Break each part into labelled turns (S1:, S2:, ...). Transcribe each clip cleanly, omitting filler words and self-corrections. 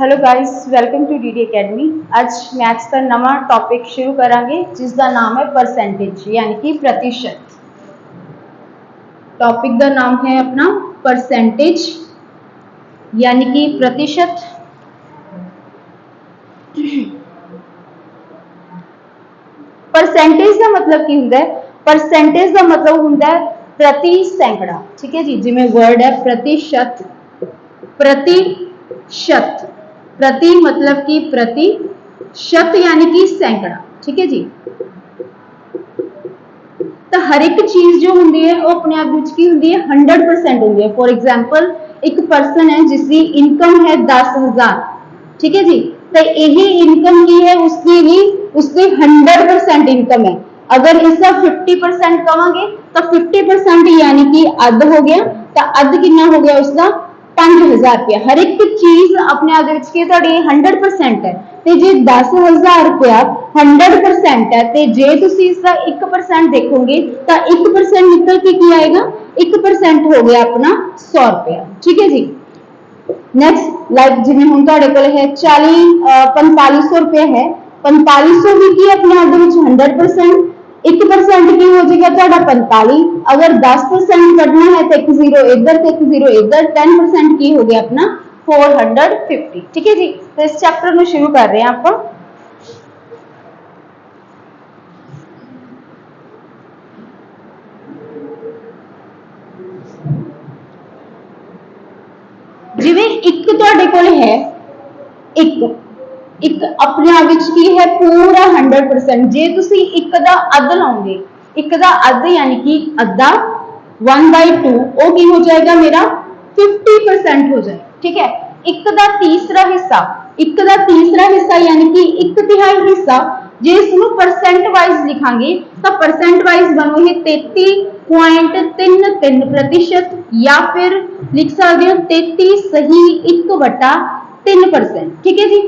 S1: Hello guys, welcome to DD Academy. आज maths का नवा टॉपिक शुरू करांगे जिसका नाम है परसेंटेज यानी कि प्रतिशत। टॉपिक का नाम है अपना परसेंटेज यानी कि प्रतिशत। परसेंटेज का मतलब की हुंदा है? परसेंटेज का मतलब हुंदा है प्रति सैकड़ा। ठीक है जी, जिमें वर्ड है प्रतिशत। प्रतिशत, प्रति मतलब कि प्रति, शत यानी कि सैकड़ा। ठीक है जी। तो हर एक चीज जो होंगी है वो अपने आप में की होंगी है 100% होंगी है। फॉर एग्जाम्पल एक पर्सन है जिसकी इनकम है 10,000। ठीक है जी। तो यही इनकम की है उसकी भी, उसकी 100% इनकम है। अगर इसका 50% कहेंगे तो 50% यानी कि अध हो गया। तो अध कितना हो गया उसका 5,000 रुपया। हर एक चीज अपने आप 100% है। ਤੇ ਜੇ 10,000 रुपया 100% है तो जे तुसी इसका 1% देखोगे तो 1% निकल के की आएगा 1% हो गया अपना 100 रुपया। ठीक है जी। नेक्स्ट लाइक जिन्हें हम तुहाडे कोल है 4500 रुपया है। 4500 भी की अपने आप 100%। 1% की हो जाएगा ਤੁਹਾਡਾ 45। अगर 10% कटना है तो एक जीरो इधर तो एक जीरो इधर। 10% की हो गया अपना 450। ठीक है जी। तो इस चैप्टर में शुरू कर रहे हैं आप। जिवें एक तुहाडे कोल है एक अपने आप की है पूरा 100%। जे तुसी एक दा अध लाओगे, एक दा अध यानी कि अद्धा 1/2 वो की हो जाएगा मेरा 50% हो जाएगा। ठीक है। एक दा तीसरा हिस्सा, एक दा तीसरा हिस्सा यानी कि एक तिहाई हिस्सा जे इसको परसेंट वाइज लिखांगे तो परसेंट वाइज बनोगे 33.33% या फिर लिख सकते हो 33.1/3%। ठीक है जी।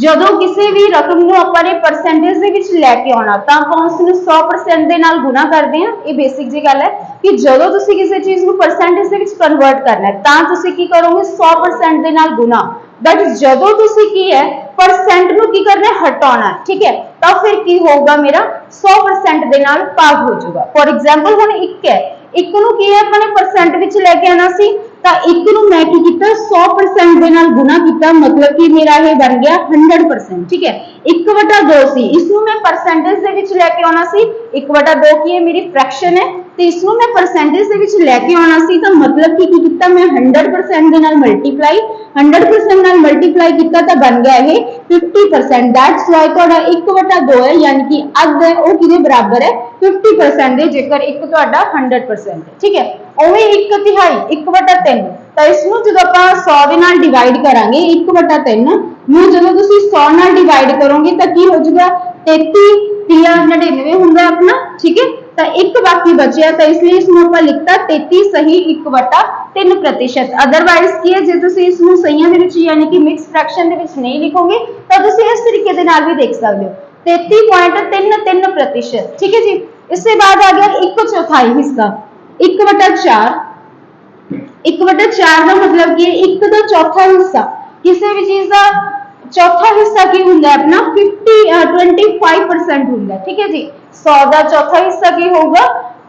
S1: ਜਦੋਂ ਕਿਸੇ ਵੀ ਰਕਮ ਨੂੰ ਆਪਾਂ ਨੇ ਪਰਸੈਂਟੇਜ ਦੇ ਵਿੱਚ ਲੈ ਕੇ ਆਉਣਾ ਤਾਂ ਆਪਾਂ ਉਸ ਨੂੰ 100% ਦੇ ਨਾਲ ਗੁਣਾ ਕਰਦੇ ਹਾਂ। ਇਹ ਬੇਸਿਕ ਜੀ ਗੱਲ ਹੈ ਕਿ ਜਦੋਂ ਤੁਸੀਂ ਕਿਸੇ ਚੀਜ਼ ਨੂੰ ਪਰਸੈਂਟੇਜ ਦੇ ਵਿੱਚ ਕਨਵਰਟ ਕਰਨਾ ਹੈ ਤਾਂ ਤੁਸੀਂ ਕੀ ਕਰੋਗੇ 100% ਦੇ ਨਾਲ ਗੁਣਾ। बट ਜਦੋਂ ਤੁਸੀਂ ਕੀ ਹੈ परसेंट ਨੂੰ ਕੀ ਕਰਨਾ ਹੈ ਹਟਾਉਣਾ। ठीक है। ਤਾਂ ਫਿਰ ਕੀ ਹੋਊਗਾ ਮੇਰਾ 100% ਦੇ ਨਾਲ ਭਾਗ ਹੋ ਜਾਊਗਾ। ਫॉर एग्जांपल ਹੁਣ 1 ਹੈ, 1 ਨੂੰ ਕੀ ਹੈ ਆਪਾਂ ਨੇ परसेंट ਵਿੱਚ ਲੈ ਕੇ ਆਣਾ ਸੀ ਤਾਂ 1 ਨੂੰ ਮੈਂ ਕੀ ਕੀਤਾ 100% ਦੇ ਨਾਲ ਗੁਣਾ ਕੀਤਾ। मतलब कि मेरा ये बन गया 100%। ठीक है। 1/2 सी इसनू मैं परसेंटेज ਦੇ ਵਿੱਚ ਲੈ ਕੇ ਆਉਣਾ ਸੀ। 1/2 की है मेरी फ्रैक्शन है तो इसनू मैं परसेंटेज ਦੇ ਵਿੱਚ ਲੈ ਕੇ ਆਉਣਾ ਸੀ ਤਾਂ मतलब कि ਕੀ ਕੀਤਾ मैं 100% ਦੇ ਨਾਲ मल्टीप्लाई 100% ਨਾਲ मल्टीप्लाई किया तो बन गया है 50%। दैट्स वाई ਤੁਹਾਡਾ 1/2 है यानी कि अध है वो किदे बराबर है 50% ਦੇ जेकर एक ਤੁਹਾਡਾ 100% है। ठीक है। उवें 1/3 1/3 तो इसनू जब आप 100 ਦੇ ਨਾਲ डिवाइड करांगे 1/3 ਨੂੰ ਜਦੋਂ ਤੁਸੀਂ 100 ਨਾਲ डिवाइड करोगे तो की हो जाएगा 33 होगा अपना। ठीक है। तो एक बाकी बचे तो इसलिए इसमें आप लिखता 33 सही 1/3%। अदरवाइज की है जो तुम इसमें सहीयां दे विच यानी कि मिक्स फ्रैक्शन दे विच नहीं लिखोगे तो तुम इस तरीके दे नाल भी देख सकते हो 33.33%। ठीक है जी। इसके बाद आ गया 1/4 हिस्सा 1/4। 1/4 का मतलब कि 1 का चौथा हिस्सा किसी भी चीज का चौथा हिस्सा की होंगे अपना 25% होंगे। ठीक है जी। 100 का चौथा हिस्सा की होगा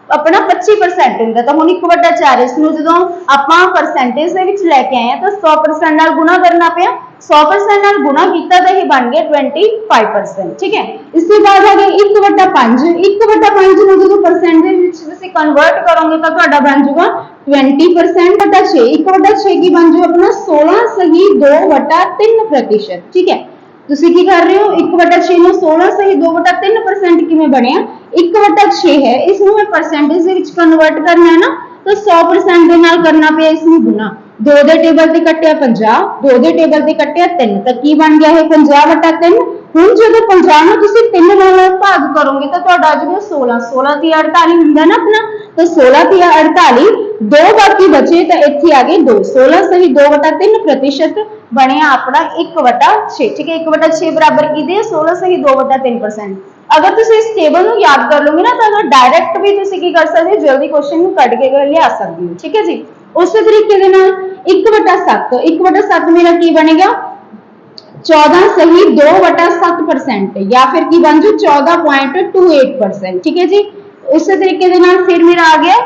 S1: अपना 25% होंगे। तो हम 1/4 इसमें जो आप परसेंटेज लेके आए हैं तो 100% नाल गुणा करना पे 100% नाल गुणा किया तो ये बन गया 25%। ठीक है। इसके बाद आ गया 1/5 1/5 जो परसेंटेज कन्वर्ट करोगे तो बन जाऊगा 20%। 6 1/6 की बन जाओ अपना 16 सही 2/3%। ठीक है। ਤੁਸੀਂ ਕੀ ਕਰ ਰਹੇ ਹੋ 1/6 ਨੂੰ 16 सही 2/3% ਕਿਵੇਂ ਬਣਿਆ 1/6 है इसमें मैं परसेंटेज ਦੇ ਵਿੱਚ ਕਨਵਰਟ ਕਰਨਾ है ना तो 100% ਦੇ ਨਾਲ ਕਰਨਾ ਪਿਆ इसमें गुना। 2 ਦੇ ਟੇਬਲ ਤੇ ਕੱਟਿਆ 50 2 ਦੇ ਟੇਬਲ ਤੇ ਕੱਟਿਆ 3 ਤਾਂ ਕੀ ਬਣ ਗਿਆ ਇਹ 50/3। ਹੁਣ ਜਦੋਂ 50 ਨੂੰ ਤੁਸੀਂ 3 ਨਾਲ ਭਾਗ ਕਰੋਗੇ ਤਾਂ ਤੁਹਾਡਾ ਆ ਜਾਊਗਾ 16 16 ਦੀ 48 ਹੁੰਦਾ ਨਾ अपना तो 16 ਦੀ 48 दो बाकी बचे तो इतने आ गए 2 16 सही 2/3% बनया अपना 1/6। ठीक है। 1/6 बराबर की 16 सही 2/3%। अगर तुम इस टेबल को याद कर लोगे ना तो अगर डायरैक्ट भी तुम की कर सकते हो जल्दी क्वेश्चन कट के लिया सकते हो। ठीक है जी। उस तरीके 1/7 1/7 मेरा की बनेगा 14 सही 2/7% या फिर की बन जू 14.28%। ठीक है जी। इस तरीके दे नाल फिर मेरा आ गया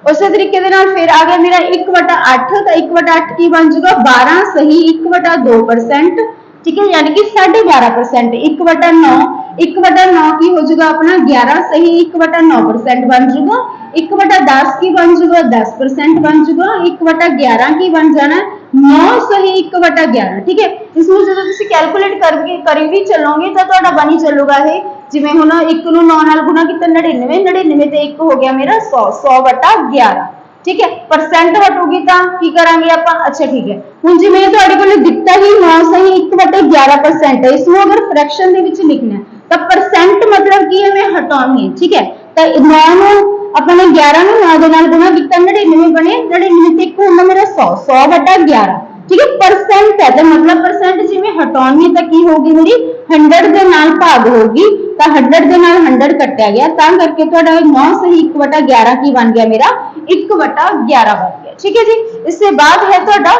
S1: उस तरीके दे नाल फिर आ गया मेरा 1/8। तो 1/8 की बन जूगा 12 सही 1/2%। ठीक है, यानी कि 12.5%। 1/9 1/9 की हो जाएगा अपना 11 सही 1/9% बन जूगा। 1/10 की बन जूगा 10% बन जूगा। 1/11 की बन जाना 9 सही 1/11। ठीक है, इसमें जो तुम कैलकुलेट करके करी भी चलोगे तो ਤੁਹਾਡਾ बनी चलूगा है जिवें हुण 1 ਨੂੰ 9 ਨਾਲ गुणा किया 99 99 ते 1 हो गया मेरा 100 100/11। ठीक है, परसेंट हटूगी तो की करांगे आपां। अच्छा ठीक है, हुण जिवें तुहाडे कोल दिता ही 9 सही 1/11% है, इसनूं अगर फ्रैक्शन दे विच लिखना है तो परसेंट मतलब की है मैं हटाउणी है। ठीक है, तो 9 ਨੂੰ अपने 11 ਨੂੰ 9 ਦੇ ਨਾਲ गुणा किया 99 बने 99 ते 1 होना मेरा 100 100/11। ठीक है, परसेंट है तो मतलब परसेंट जिवें हटाउणी है तो की होगी मेरी 100 ਦੇ ਨਾਲ भाग होगी तो 100 ਦੇ ਨਾਲ 100 कटिया गया तां करके ਤੁਹਾਡਾ 9 सही 1/11 की बन गया मेरा 1/11 बन गया। ठीक है जी। इसके बाद है ਤੁਹਾਡਾ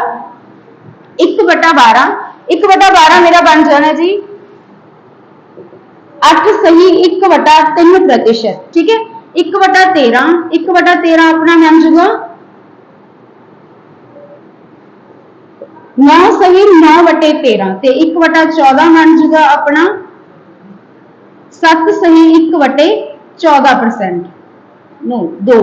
S1: 1/12। 1/12 मेरा बन जाना जी 8 सही 1/3%। ठीक है, 1/13 1/13 अपना बन जाऊगा 9 सही 9/13 ते 1/14 बन जाऊगा अपना 7 सही 1/14%। नो 2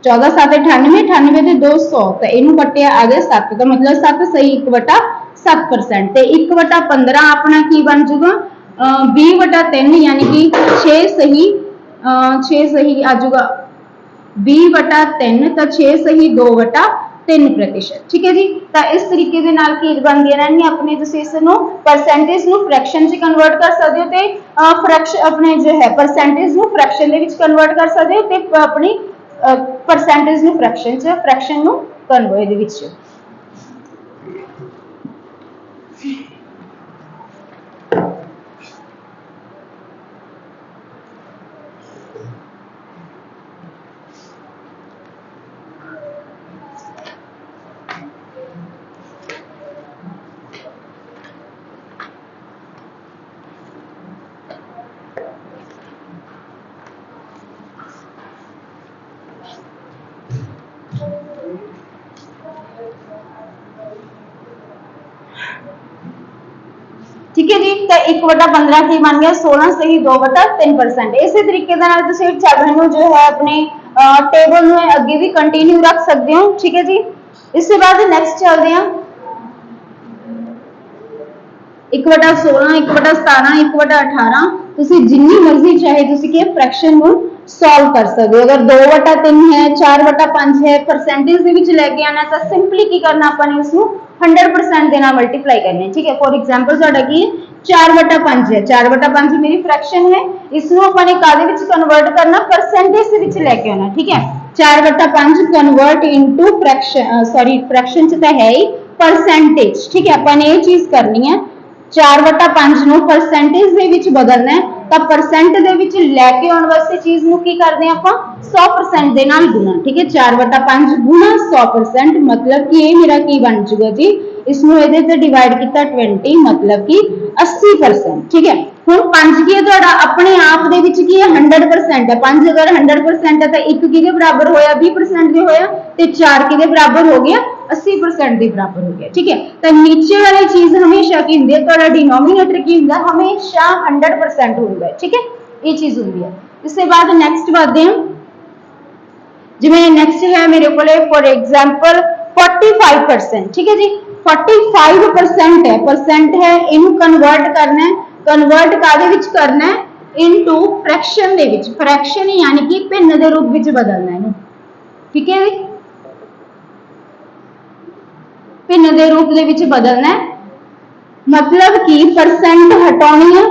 S1: 14 7 98 98 ते 200 तो इनू कटिया आ गया 7 तो मतलब 7 सही 1/7%। ते 1/15 अपना की बन जाऊगा 20/3 यानी कि 6 सही 6 सही आ जाऊगा 20/3 तो 6 सही 2/3%। ठीक है जी। तो इस तरीके दे नाल की बनदियां रहनियां अपने तुसीं इस नूं परसेंटेज नूं फ्रैक्शन च कन्वर्ट कर सकदे हो ते फ्रैक्शन अपने जो है परसेंटेज नूं फ्रैक्शन दे विच कन्वर्ट कर सकदे हो ते अपनी परसेंटेज नूं फ्रैक्शन च फ्रैक्शन नूं कन्वर्ट दे विच। ठीक है जी। तो 1/15 की बन गया 16 सही 2/3%। इसी तरीके चल रहे जो है अपने टेबल में अगे भी कंटिन्यू रख सकते हो। ठीक है जी। इसके बाद नेक्स्ट चलते हैं 1/16 1/17 1/18 तुसी जिन्नी मर्जी चाहे तुसी के फ्रैक्शन को सॉल्व कर सकते हो। अगर 2/3 है 4/5 है परसेंटेज दे विच लेके आना तो सिंपली की करना अपने इसको 100% देना मल्टीप्लाई करने। ठीक है, फॉर एग्जांपल ਤੁਹਾਡਾ ਕੀ 4/5 है 4/5 मेरी फ्रैक्शन है इसको अपने कादे विच कन्वर्ट करना परसेंटेज दे विच लेके आना। ठीक है, 4/5 convert into fraction sorry fraction च तो है ही परसेंटेज। ठीक है, अपन ये चीज करनी है 4/5 ਨੂੰ परसेंटेज ਦੇ ਵਿੱਚ ਬਦਲਣਾ ਹੈ ਤਾਂ परसेंट ਦੇ ਵਿੱਚ ਲੈ ਕੇ ਆਉਣ ਵਾਸਤੇ ਚੀਜ਼ ਨੂੰ ਕੀ ਕਰਦੇ ਆਪਾਂ 100% ਦੇ ਨਾਲ ਗੁਣਾ। ਠੀਕ ਹੈ, 4/5 ਗੁਣਾ 100% मतलब कि ਇਹ ਮੇਰਾ ਕੀ ਬਣ ਜਾਊਗਾ ਜੀ इसनों ਇਹਦੇ ਤੇ ਡਿਵਾਈਡ ਕੀਤਾ 20 मतलब कि 80%। ठीक है, ਹੁਣ 5 ਕੀ ਹੈ ਤੁਹਾਡਾ ਆਪਣੇ ਆਪ ਦੇ ਵਿੱਚ ਕੀ ਹੈ 100% ਹੈ। 5 अगर 100% है तो 1 ਕਿਹਦੇ ਬਰਾਬਰ ਹੋਇਆ 20% ਦੇ ਹੋਇਆ ਤੇ 4 ਕਿਹਦੇ ਬਰਾਬਰ ਹੋ ਗਿਆ 80% ਦੇ ਬਰਾबर हो गया। ठीक है, तो नीचे वाली चीज हमेशा की होंगी है डिनोमिनेटर की होंगे हमेशा 100% होगा। ठीक है, ये चीज होंगी है। इसके बाद नेक्स्ट बढ़ते हैं जिवें नेक्स्ट है मेरे को फॉर एग्जांपल 45%। ठीक है जी, 45% है परसेंट है इनू कन्वर्ट करना है कन्वर्ट कादे विच करना है इनटू फ्रैक्शन दे विच फ्रैक्शन यानी कि भिन्न दे रूप विच बदलना है। ठीक है, भिन्न के रूप के बदलना है मतलब कि परसेंट हटानी है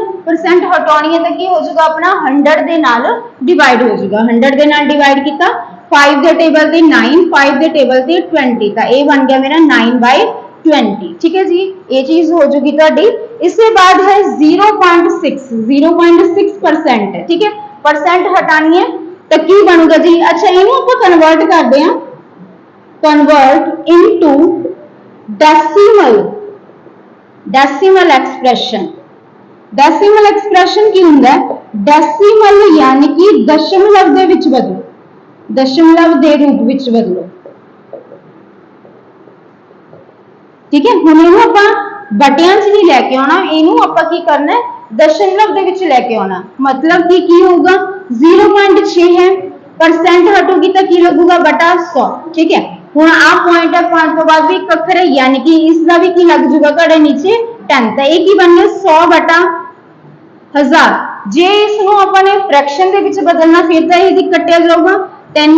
S1: तो की हो जाएगा अपना 100 के नाल डिवाइड हो जाएगा 100 के नाल डिवाइड किया 5 के टेबल से 9 5 के टेबल से 20 का ये बन गया मेरा 9/20। ठीक है जी, ये चीज हो जाएगी ਤੁਹਾਡੀ। इसके बाद है 0.6% है। ठीक है, परसेंट हटानी है तो की बनूगा जी। अच्छा इनू आप कन्वर्ट करते हैं convert into decimal expression। Decimal expression की ਹੁੰਦਾ डेसिमल यानी कि दशमलव ਦੇ ਵਿੱਚ ਬਦਲੋ, दशमलव ਦੇ ਰੂਪ ਵਿੱਚ ਬਦਲੋ। ठीक है, ਹੁਣ ਇਹਨੂੰ ਆਪਾਂ ਬਟਿਆਂ 'ਚ ਨਹੀਂ ਲੈ ਕੇ ਆਉਣਾ, ਇਹਨੂੰ ਆਪਾਂ ਕੀ ਕਰਨਾ ਹੈ दशमलव ਦੇ ਵਿੱਚ ਲੈ ਕੇ ਆਉਣਾ। मतलब कि ਕੀ ਹੋਊਗਾ 0.6 है, परसेंट हटोगी तो की लगूगा बटा 100। ठीक है, ਹੁਣ आ पॉइंट है, पॉइंट तो बाद भी एक अखर है यानी कि इसका भी की लग जाऊगा ਤੁਹਾਡੇ नीचे 10। तो ये की बन गया 100 बटा 1000। जे इसको अपने फ्रैक्शन ਦੇ ਵਿੱਚ ਬਦਲਣਾ ਫਿਰ ਤਾਂ ਇਹਦੀ ਕੱਟਿਆ ਜਾਊਗਾ 3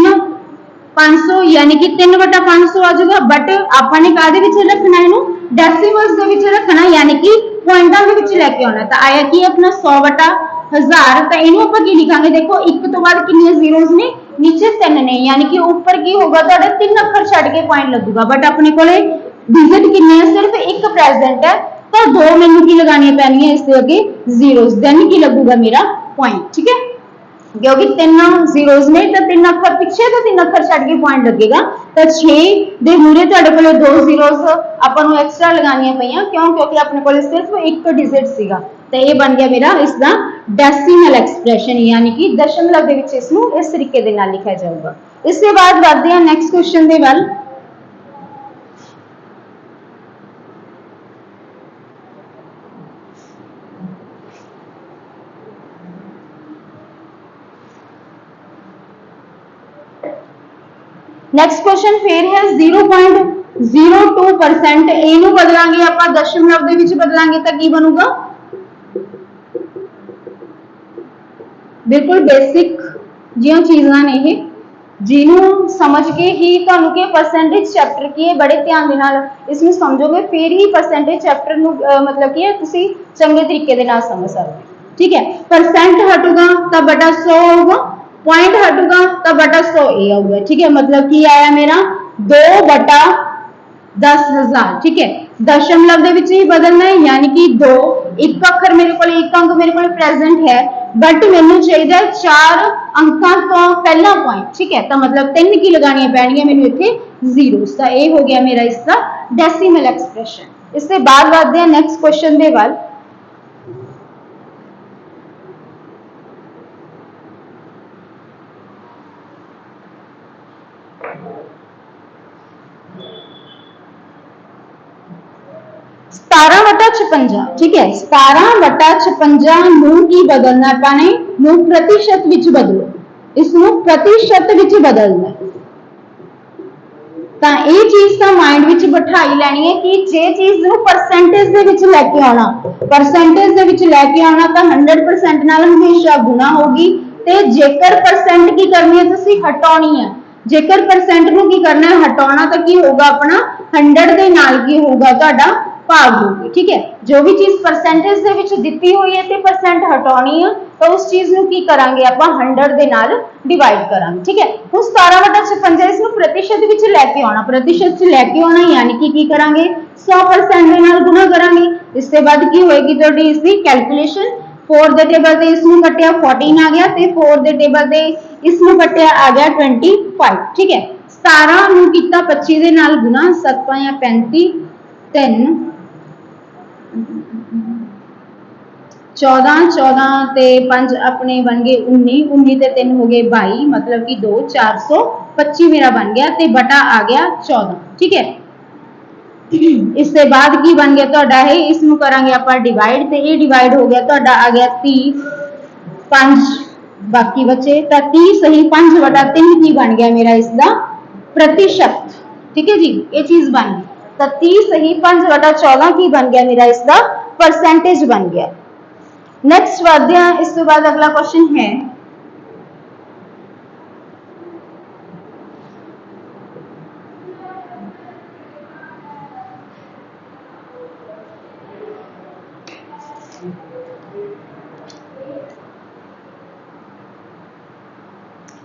S1: 500 यानी कि 3 बटा 500 आ जाएगा। बट आपने कादे विच रखना है, डेसिमल्स दे विच रखना यानी कि पॉइंटां दे विच लेके आना। तो आया कि अपना 100 बटा 1000। तो इनू आपां की लिखांगे, देखो एक तो बाद कितने जीरोस ने, नीचे 3 ने, यानी कि ऊपर की होगा तुहाडा 3 अखर छड्ड के पॉइंट लगूगा। बट अपने कोले डिजिट कितने है, सिर्फ एक प्रेजेंट है, तो 2 मैनू की लगानी पैनी है इसके आगे जीरोस, देन की लगूगा मेरा पॉइंट। ठीक है, क्योंकि 3 जीरोस ने तो 3 अखर पिछे तो 3 अखर छड्ड के पॉइंट लगेगा। तो 6 दे मूरे तुहाडे कोले 2 जीरोस आपां नूं एक्स्ट्रा लगानियां पईयां, क्यों क्योंकि अपने कोले सिर्फ एक डिजिट सीगा। तो ये बन गया मेरा इसका डेसिमल एक्सप्रेशन, यानी कि दशमलव दे विच इसनूं इस तरीके दे नाल लिखिया जाऊगा। इसके बाद बढ़ते हैं नैक्सट क्वेश्चन दे वल। नैक्सट क्वेश्चन फिर है 0.02%। इनू बदलांगे आपां दशमलव दे विच बदलांगे तो की बनूगा, बिल्कुल बेसिक जियां चीज़ां ने ये, जिन्हों समझ के ही तुहानूं के परसेंटेज चैप्टर की बड़े ध्यान दे नाल इसनूं समझोगे फिर ही परसेंटेज चैप्टर नूं मतलब कि तुसीं चंगे तरीके दे नाल समझ सकदे। ठीक है, परसेंट हटूगा तो बटा 100 होगा, पॉइंट हटूगा तो बटा 100 ए आऊगा। ठीक है, मतलब कि आया मेरा 2 बटा 10,000। ठीक है, दशमलव दे विच ही बदलना है, यानी कि 2 एक अखर मेरे को, एक अंक मेरे को प्रेजेंट है, बट मैनू चाहिए 4 अंकों तो पहला पॉइंट। ठीक है, तो मतलब 3 की लगानी पैनी है मैनू इत्थे जीरोस। तो ये हो गया मेरा इसका डेसिमल एक्सप्रेशन। इससे बाद बढ़ते हैं नैक्सट क्वेश्चन दे वल। सतारा बटा 56। ठीक है, 17 बटा 56 नूं की बदलना पाने नूं प्रतिशत विच बदलो, इसनूं प्रतिशत विच बदलना। तो ये चीज तो माइंड विच बिठाई लैनी है कि जे चीज नूं परसेंटेज दे विच लैके आना, परसेंटेज दे विच लैके आना तो 100% नाल हमेशा गुना होगी। ते जेकर परसेंट की करनी है तुसीं हटाउणी है, जेकर परसेंट नूं की करना है हटाउणा तो की होगा अपना 100 दे नाल की होगा तुहाडा भाग होगी। ठीक है, जो भी चीज परसेंटेज दे विच दित्ती हुई है ते परसेंट हटाउणी है तो उस चीज नूं की करांगे आपां 100 दे नाल डिवाइड करांगे। ठीक है, हुण 17 बटा 56 इसनूं प्रतिशत विच लैके आउणा, प्रतिशत च लैके आउणा यानी कि की करांगे 100% दे नाल गुणा करांगे। इसके बाद की होएगी तुहाडी इसदी कैलकुलेशन। 4 दे टेबल ते इसनूं कटिया 14 आ गया ते 4 दे टेबल ते इसनूं कटिया आ गया 25। ठीक है, 17 नूं कीता 25 दे नाल गुणा, 7 या 35, 3 14 14 ते 5 अपने बन गए 19, 19 ते 3 हो गए 22, मतलब कि 2 425 मेरा बन गया ते बटा आ गया 14। ठीक है, इससे बाद की बन गया तुहाडा है, इसनूं करांगे आपां डिवाइड ते ये डिवाइड हो गया तुहाडा आ गया 30, 5 बाकी बचे तो 30 सही 5 बटा 3 की बन गया मेरा इसका प्रतिशत। ठीक है जी, ये चीज बन गई। तो 30 सही 5 बटा 14 की बन गया मेरा इसका परसेंटेज बन गया। नेक्स्ट बढ़ते हैं, इसके बाद अगला क्वेश्चन है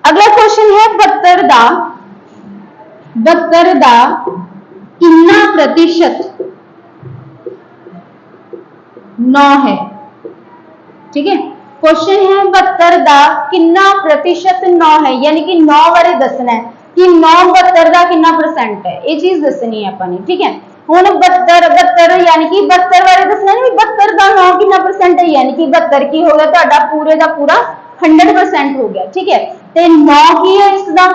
S1: अगला क्वेश्चन है 72 दा कितना प्रतिशत 9 है। ठीक है, क्वेश्चन है 72 दा कितना प्रतिशत 9 है, यानी कि 9 बारे दसना है कि 9 72 का कितना परसेंट है, ये चीज दसनी है अपनी। ठीक है, हुण 72 यानी कि 72 बारे दसना नहीं, 72 का 9 कितना परसेंट है, यानी कि 72 की हो गया तुहाडा पूरे का पूरा 100% हो गया। ठीक है, ते 9 की है इसका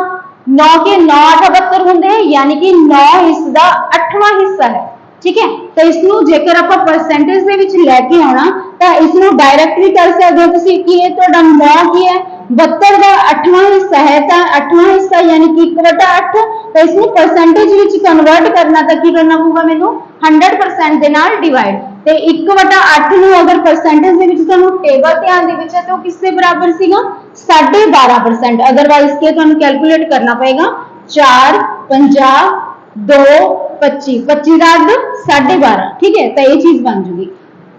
S1: 9 के 9 8 72 होंगे हैं, यानी कि 9 इसका 8वां हिस्सा है। ठीक है, तो इसनू जेकर आप परसेंटेज दे विच लेके आना तो इसनू डायरेक्ट भी कर सकते हो तुसी कि ये तुहाडा 9 की है 72 का 8वां हिस्सा है, तो 8वां हिस्सा यानी कि 1/8, तो इसनू परसेंटेज विच कन्वर्ट करना तो की करना पऊगा मैनू 100% दे नाल डिवाइड। ते 1/8 नू अगर परसेंटेज दे विच तुहानू टेबल ध्यान दे विच है तो किस दे बराबर सीगा 12.5%। अदरवाइज के तुहानू कैलकुलेट करना पएगा 4 50 2 25 25 का 12.5। ठीक है, तो ये चीज बन जूगी।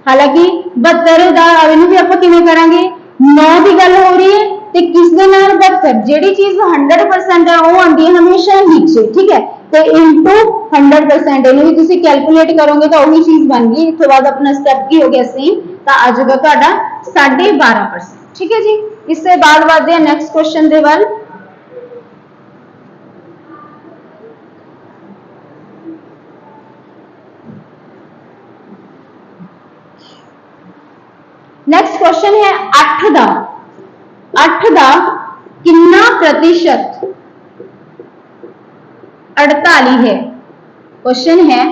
S1: हालांकि 72 का भी आप किवें करांगे, 9 की गल हो रही है तो किस दे नाल 72 जेडी चीज 100% है वो आंदी है हमेशा नीचे। ठीक है, तो इनटू 100% इन्हें भी तुसी कैलकुलेट करोगे तो वही चीज बन गई। इसके बाद अपना स्टेप की हो गया सेम, तो आ जाएगा तुहाडा 12.5%। ठीक है जी, इससे बाद बढ़ते हैं नेक्स्ट क्वेश्चन दे वाल। नेक्स्ट क्वेश्चन है 8 का 8 का कितना प्रतिशत 48 है। क्वेश्चन है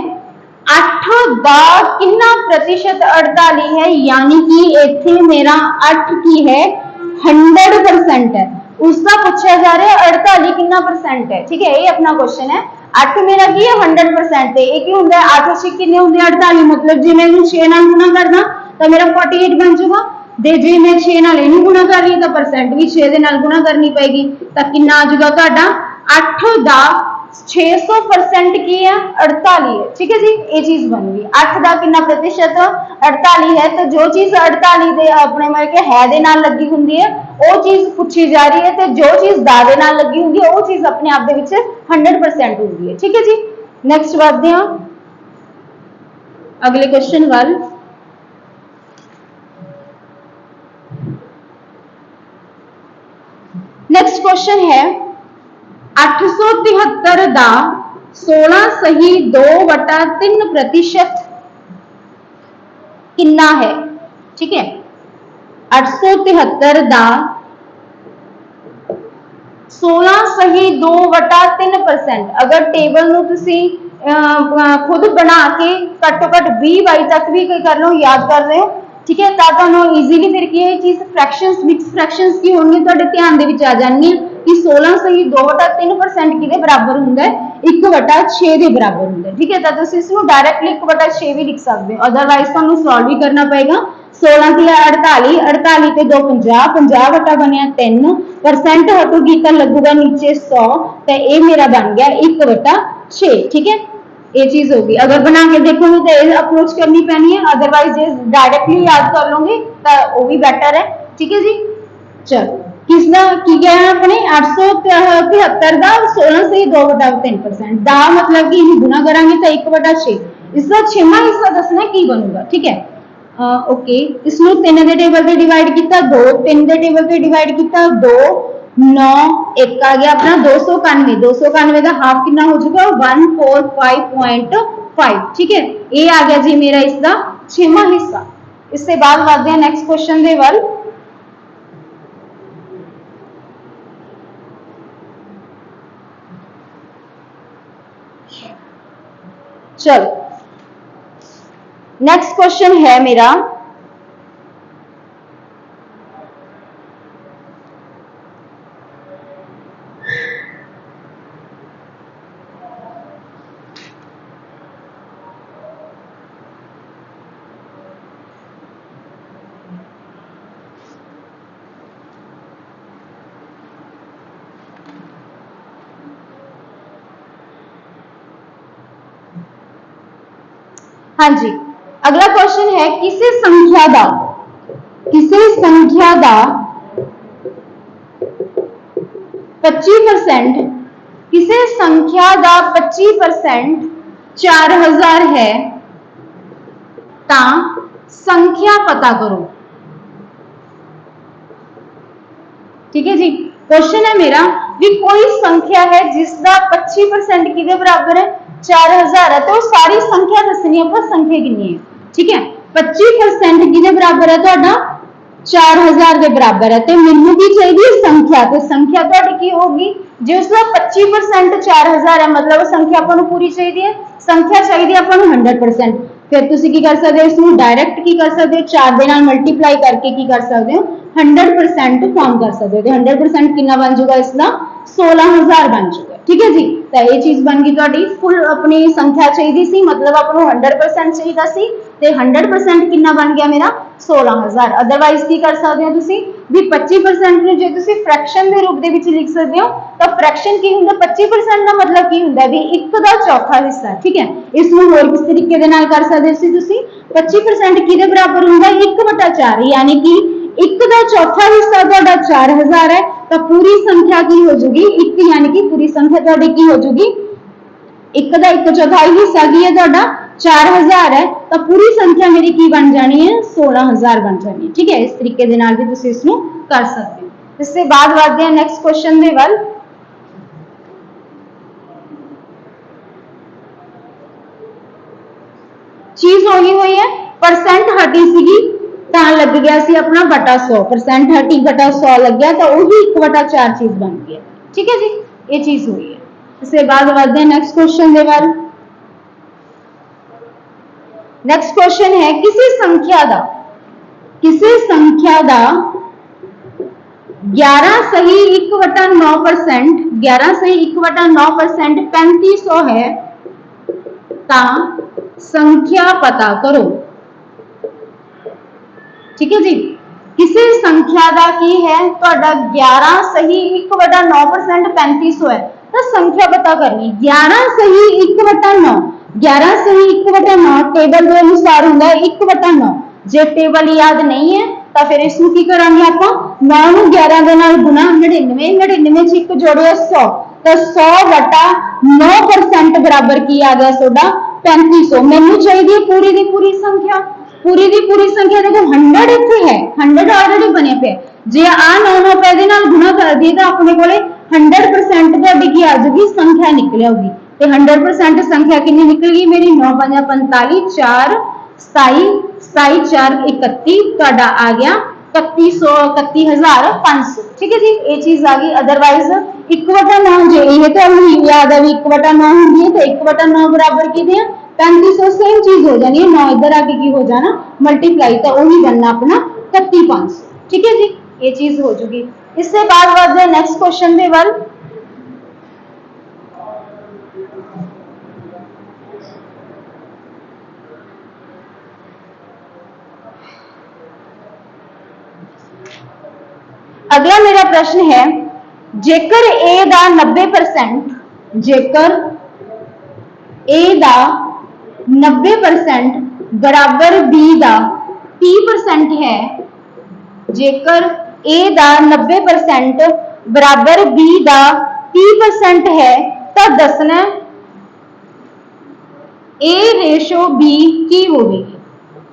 S1: 8 का कितना प्रतिशत 48 है, यानी कि इथे मेरा 8 की है 100% है, उसका पूछा जा रहा है 48 कितना परसेंट है। ठीक है, ये अपना क्वेश्चन है। 8 मेरा की है 100% है, एक ही होंगे 8 6 कितने होंगे 48, मतलब जी मैं 6 नाल गुना करना तो मेरा 48 बन जाएगा। दे जे मैं 6 नाल इनू गुना कर रही तो परसेंट भी 6 दे नाल गुना करनी पेगी, तो कितना आ जाएगा तुहाडा 8 दा 600% की है 48 है। ठीक है जी, ये चीज बन गई। 8 का कितना प्रतिशत 48 है, तो जो चीज 48 दे अपने मतलब के है दे नाल लगी हुंदी है वो चीज पूछी जा रही है, तो जो चीज दा दे नाल लगी हुंदी है वो चीज अपने आप दे विच 100% हुंदी है। ठीक है जी, नेक्स्ट बढ़ते हैं अगले क्वेश्चन वाल। नेक्स्ट क्वेश्चन है 873 का 16 सही 2/3% कितना है। ठीक है, 873 का 16 सही 2/3%। अगर टेबल नू तुसी खुद बना के घट्टो घट 20 तक भी कर लो, याद कर रहे हो। ठीक है, तो इजीली फिर की चीज फ्रैक्शंस मिक्स फ्रैक्शंस की होंगी तो ध्यान दे विच आ जाएंगी कि 16 सही 2/3% किदे बराबर हुंदा है 1/6 के बराबर हुंदा है। ठीक है, तो तुसी इसनू डायरेक्टली 1/6 भी लिख सकते हो, अदरवाइज तुहानू सॉल्व भी करना पएगा। 16 की 48 48 ते 2 50 50 वटा बनिया 3% हटूगी तो लगूगा नीचे 100, तो ये मेरा बन गया 1/6। ठीक है, ये चीज होगी। अगर बना के देखोगे तो ये अप्रोच करनी पैनी है, अदरवाइज ये डायरेक्टली याद कर लोगे तो वो भी बेटर है। ठीक है जी, चलो किसना की गया है अपने 873 का 16 से 2/3% दा मतलब कि इन्हें गुना करांगे तो 1/6, इसका 6वां हिस्सा दसना की बनूगा। ठीक है, ओके, इसमें 3 के टेबल पे डिवाइड किया 2, 3 के टेबल पे डिवाइड किया 2, 9 1 आ गया अपना 291 291 का हाफ कितना हो चुका 145.5। ठीक है, ये आ गया जी मेरा इसका 6वां हिस्सा। इससे बाद बढ़ते हैं नेक्स्ट क्वेश्चन दे वाल। चलो नेक्स्ट क्वेश्चन है मेरा हाँ जी, अगला क्वेश्चन है किसी संख्या का 25% किसी संख्या का 25% 4000 है ता संख्या पता करो। ठीक है जी, क्वेश्चन है मेरा भी कोई संख्या है जिसका 25% किदे बराबर है 4000 है, तो सारी संख्या दसनी है, पर संख्या कितनी है, ठीक है। 25% किदे बराबर है ਤੁਹਾਡਾ 4000 के बराबर है, तो मैनू की चाहिए संख्या, तो संख्या ਤੁਹਾਡੀ की होगी जो उसका 25% 4000 है, मतलब संख्या अपन पूरी चाहिए, संख्या चाहिए अपन 100%। फिर तुसी की कर सकते हो, इसमें डायरेक्ट की कर सकते हो, 4 दे नाल मल्टीप्लाई करके की कर सकते हो 100% फॉर्म कर सकते हो, तो 100% कितना बन जाएगा इसका 16000 बन जाएगा, ठीक है जी। तो ये चीज बन गई ਤੁਹਾਡੀ फुल अपनी संख्या चाहिए सी, मतलब अपन 100% चाहिए सी, ते 100% कितना बन गया मेरा 16000। अदरवाइज की कर सकते हो तुसी भी 25% ਨੂੰ ਜੇ ਤੁਸੀਂ ਫ੍ਰੈਕਸ਼ਨ ਦੇ ਰੂਪ ਦੇ ਵਿੱਚ ਲਿਖ ਸਕਦੇ ਹੋ ਤਾਂ ਫ੍ਰੈਕਸ਼ਨ ਕੀ ਹੁੰਦਾ 25% ਦਾ ਮਤਲਬ ਕੀ ਹੁੰਦਾ ਵੀ 1 ਦਾ ਚੌਥਾ ਹਿੱਸਾ, ਠੀਕ ਹੈ। ਇਸ ਨੂੰ ਹੋਰ ਕਿਸ ਤਰੀਕੇ ਦੇ ਨਾਲ ਕਰ ਸਕਦੇ ਸੀ ਤੁਸੀਂ 25% ਕਿਹਦੇ ਬਰਾਬਰ ਹੁੰਦਾ 1/4, यानी कि 1 ਦਾ ਚੌਥਾ ਹਿੱਸਾ ਤੁਹਾਡਾ 4000 ਹੈ, ਤਾਂ ਪੂਰੀ ਸੰਖਿਆ ਕੀ ਹੋ ਜੂਗੀ 1, यानी कि पूरी संख्या ਤੁਹਾਡੀ ਕੀ ਹੋ ਜੂਗੀ 1 ਦਾ 1/4 ਹਿੱਸਾ ਕੀ ਹੈ ਤੁਹਾਡਾ 4000 है, तो पूरी संख्या मेरी की बन जानी है 16000 बन जानी है, ठीक है। इस तरीके दे नाल भी तुसी इसनु कर सकते हो। इससे बाद बढ़ते हैं नेक्स्ट क्वेश्चन दे वल। चीज होगी हुई है परसेंट हटी सीगी तां लग गया सी अपना बटा 100, परसेंट हटी बटा 100 लग गया तो वही 1/4 चीज बन गई, ठीक है जी, ये चीज हुई है। इससे बाद बढ़ते हैं नेक्स्ट क्वेश्चन दे वल। नेक्स्ट क्वेश्चन है किसी संख्या दा 11 सही 1/9%, 11 सही 1/9% 3500 है, ता संख्या पता करो, ठीक है जी। किसी संख्या दा की है ਤੁਹਾਡਾ 11 सही 1/9% 3500 है, तो संख्या पता करनी 11 सही 1/9, 11 सही 1/9 टेबल के अनुसार होंगे 1/9। जे टेबल याद नहीं है तो फिर इसमें की करांगे ਆਪਾਂ 9 ਨੂੰ 11 ਦੇ ਨਾਲ ਗੁਣਾ 99, 99 ਚ ਇੱਕ ਜੋੜਿਆ 100, तो 100/9% बराबर की आ गया ਤੁਹਾਡਾ 3500। मैनू चाहिए पूरी दी पूरी संख्या, पूरी दी पूरी संख्या देखो 100 इत्थे है, 100 ऑलरेडी बने पे, जे आ 9 पे दे नाल गुणा कर दिए तो अपने कोले 100% ਤੁਹਾਡੀ ਕੀ आ जाएगी संख्या निकल आएगी, तो 100% संख्या कितनी निकल गई मेरी 9 5 45 4 27 27 4 31 ਤੁਹਾਡਾ आ गया 31500, ठीक है जी, ये चीज आ गई। अदरवाइज 1/9 जे ये तो हमें याद है 1/9 होंगी है, तो 1/9 बराबर की दे 3500, सेम चीज हो जानी है, 9 इधर आके की हो जाना मल्टीप्लाई, तो वही बनना अपना 31500, ठीक है जी, ये चीज हो चुकी। इससे बाद बढ़ते हैं नेक्स्ट क्वेश्चन दे वल। अगला मेरा प्रश्न है जेकर ए दा 90%, जेकर ए दा 90% बराबर बी दा 30% है, जेकर ए दा 90% बराबर बी दा 30% है, तो दसना ए रेशो बी की होगी,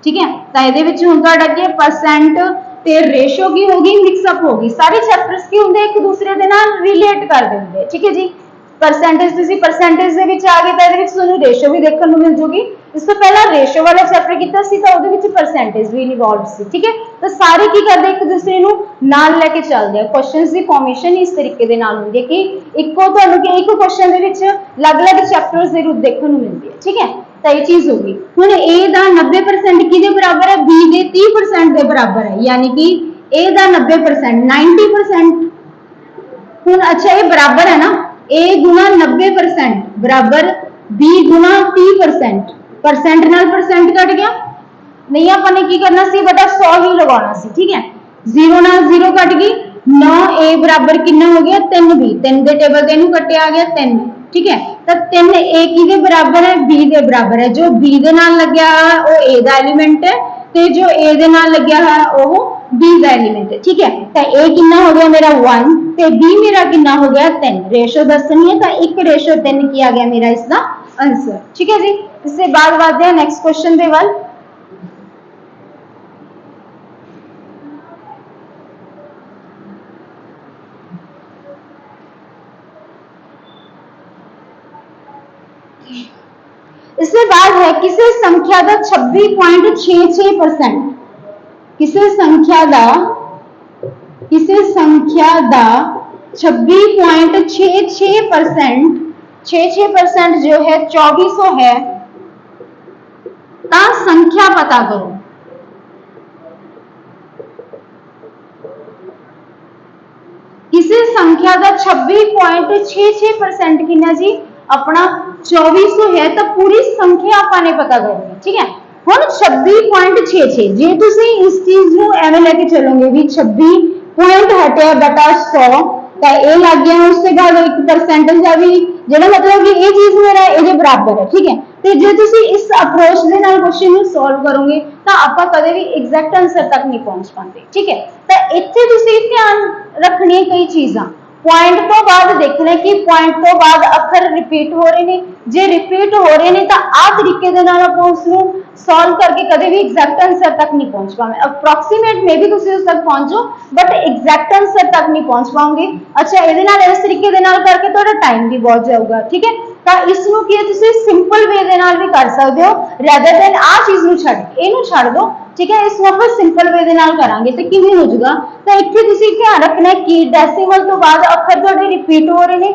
S1: ठीक है। तो ये हुण तुहाडा की परसेंट ते रेशो की होगी मिक्सअप होगी, सारे चैप्टर्स की होंगे एक दूसरे के नाल रिलेट कर देंगे, ठीक है जी। परसेंटेज तुसी परसेंटेज दे विच आ गए तो इहदे विच तुहानू रेशो भी देखने को मिल जूगी। इस तो पहला रेशो वाला चैप्टर कीता सी तो उहदे विच परसेंटेज भी इन्वॉल्व सी, ठीक है। तो सारे की करदे एक दूसरे नू नाल लेके चलदे आ, क्वेश्चंस दी फॉर्मेशन इस तरीके दे नाल हुंदी है कि इक्को तुहानू कि एक क्वेश्चन दे विच अलग-अलग चैप्टर्स दे रूप देखने को मिलदी है, ठीक है। तो ये चीज होगी हुण ए दा 90% किहदे बराबर है बी दे 30% दे बराबर है, यानी कि ए दा 90% 90%। हुण अच्छा ये बराबर है ना ए गुना 90% बराबर बी गुना 30%, परसेंट नाल परसेंट कट गया, नहीं अपने की करना सी बटा 100 ही लगाना सी, ठीक है। 0 नाल 0 कट गई, 9 ए बराबर कितना हो गया 3 बी, 3 दे टेबल ते इनू कटे आ गया 3, ठीक है। तो 3 ए किदे बराबर है बी दे बराबर है, जो बी दे नाल लग्या है वो ए दा एलिमेंट है, ते जो ए दे नाल लग्या है वो बी दा एलिमेंट है, ठीक है। तो ए कितना हो गया मेरा 1 ते बी मेरा कितना हो गया 3, रेशो दसनी है तो 1:3 की आ गया मेरा इसका आंसर, ठीक है जी। इससे बाद बढ़ते हैं नेक्स्ट क्वेश्चन दे वल। इसके बाद है किसी संख्या का 26.66%, किसी संख्या का 26.66%, 66% जो है 2400 है, का संख्या पता करो। किसी संख्या का 26.66% कितना जी अपना 2400 है, तो पूरी संख्या आपने पता करनी है। ठीक है, ਹੁਣ 26.66 ਜੇ ਤੁਸੀਂ ਇਸ ਚੀਜ਼ ਨੂੰ ਐਵੇਂ ਲੈ ਕੇ ਚੱਲੋਗੇ ਵੀ 26 ਪੁਆਇੰਟ ਹਟਿਆ ਬਟਾ 100 ਤਾਂ ਇਹ ਲੱਗ ਗਿਆ, ਉਸ ਤੋਂ ਬਾਅਦ ਇੱਕ ਪਰਸੈਂਟੇਜ ਆ ਵੀ ਜਿਹੜਾ ਮਤਲਬ ਕਿ ਇਹ ਚੀਜ਼ ਮੇਰਾ ਇਹਦੇ ਬਰਾਬਰ ਹੈ। ਠੀਕ ਹੈ, ਤੇ ਜੇ ਤੁਸੀਂ ਇਸ ਅਪਰੋਚ ਦੇ ਨਾਲ ਕੁਐਸਚਨ ਨੂੰ ਸੋਲਵ ਕਰੋਗੇ ਤਾਂ ਆਪਾਂ ਕਦੇ ਵੀ ਐਗਜ਼ੈਕਟ ਆਨਸਰ ਤੱਕ ਨਹੀਂ ਪਹੁੰਚ ਪਾਉਂਦੇ। ਠੀਕ ਹੈ, ਤਾਂ ਇੱਥੇ ਤੁਸੀਂ ਧਿਆਨ ਰੱਖਣੀ ਕਈ ਚੀਜ਼ਾਂ। पॉइंट तो बाद देखना कि पॉइंट तो बाद अखर रिपीट हो रहे ने, जे रिपीट हो रहे ने तो आ तरीके दे नाल आपां उसनूं सॉल्व करके कदे भी एग्जैक्ट आंसर तक नहीं पहुंच पावे। अप्रोक्सीमेट मे भी तुसीं उस तक पहुंचो बट एग्जैक्ट आंसर तक नहीं पहुंच पाओगे। अच्छा, इहदे नाल इस तरीके दे नाल करके तुहाडा टाइम भी बहुत जाऊगा। ठीक है, तो इसनूं की तुसीं सिंपल वे दे नाल भी कर सकदे हो, रैदर देन आ चीज़ नूं छड्ड के इहनूं छड्ड दो। ठीक है, इसमें आप सिंपल वे दे नाल करांगे तो किवें हो जाएगा। तो इत्थे तुसीं ध्यान रखना है कि डेसिमल तो बाद अखर तुहाडे रिपीट हो रहे हैं।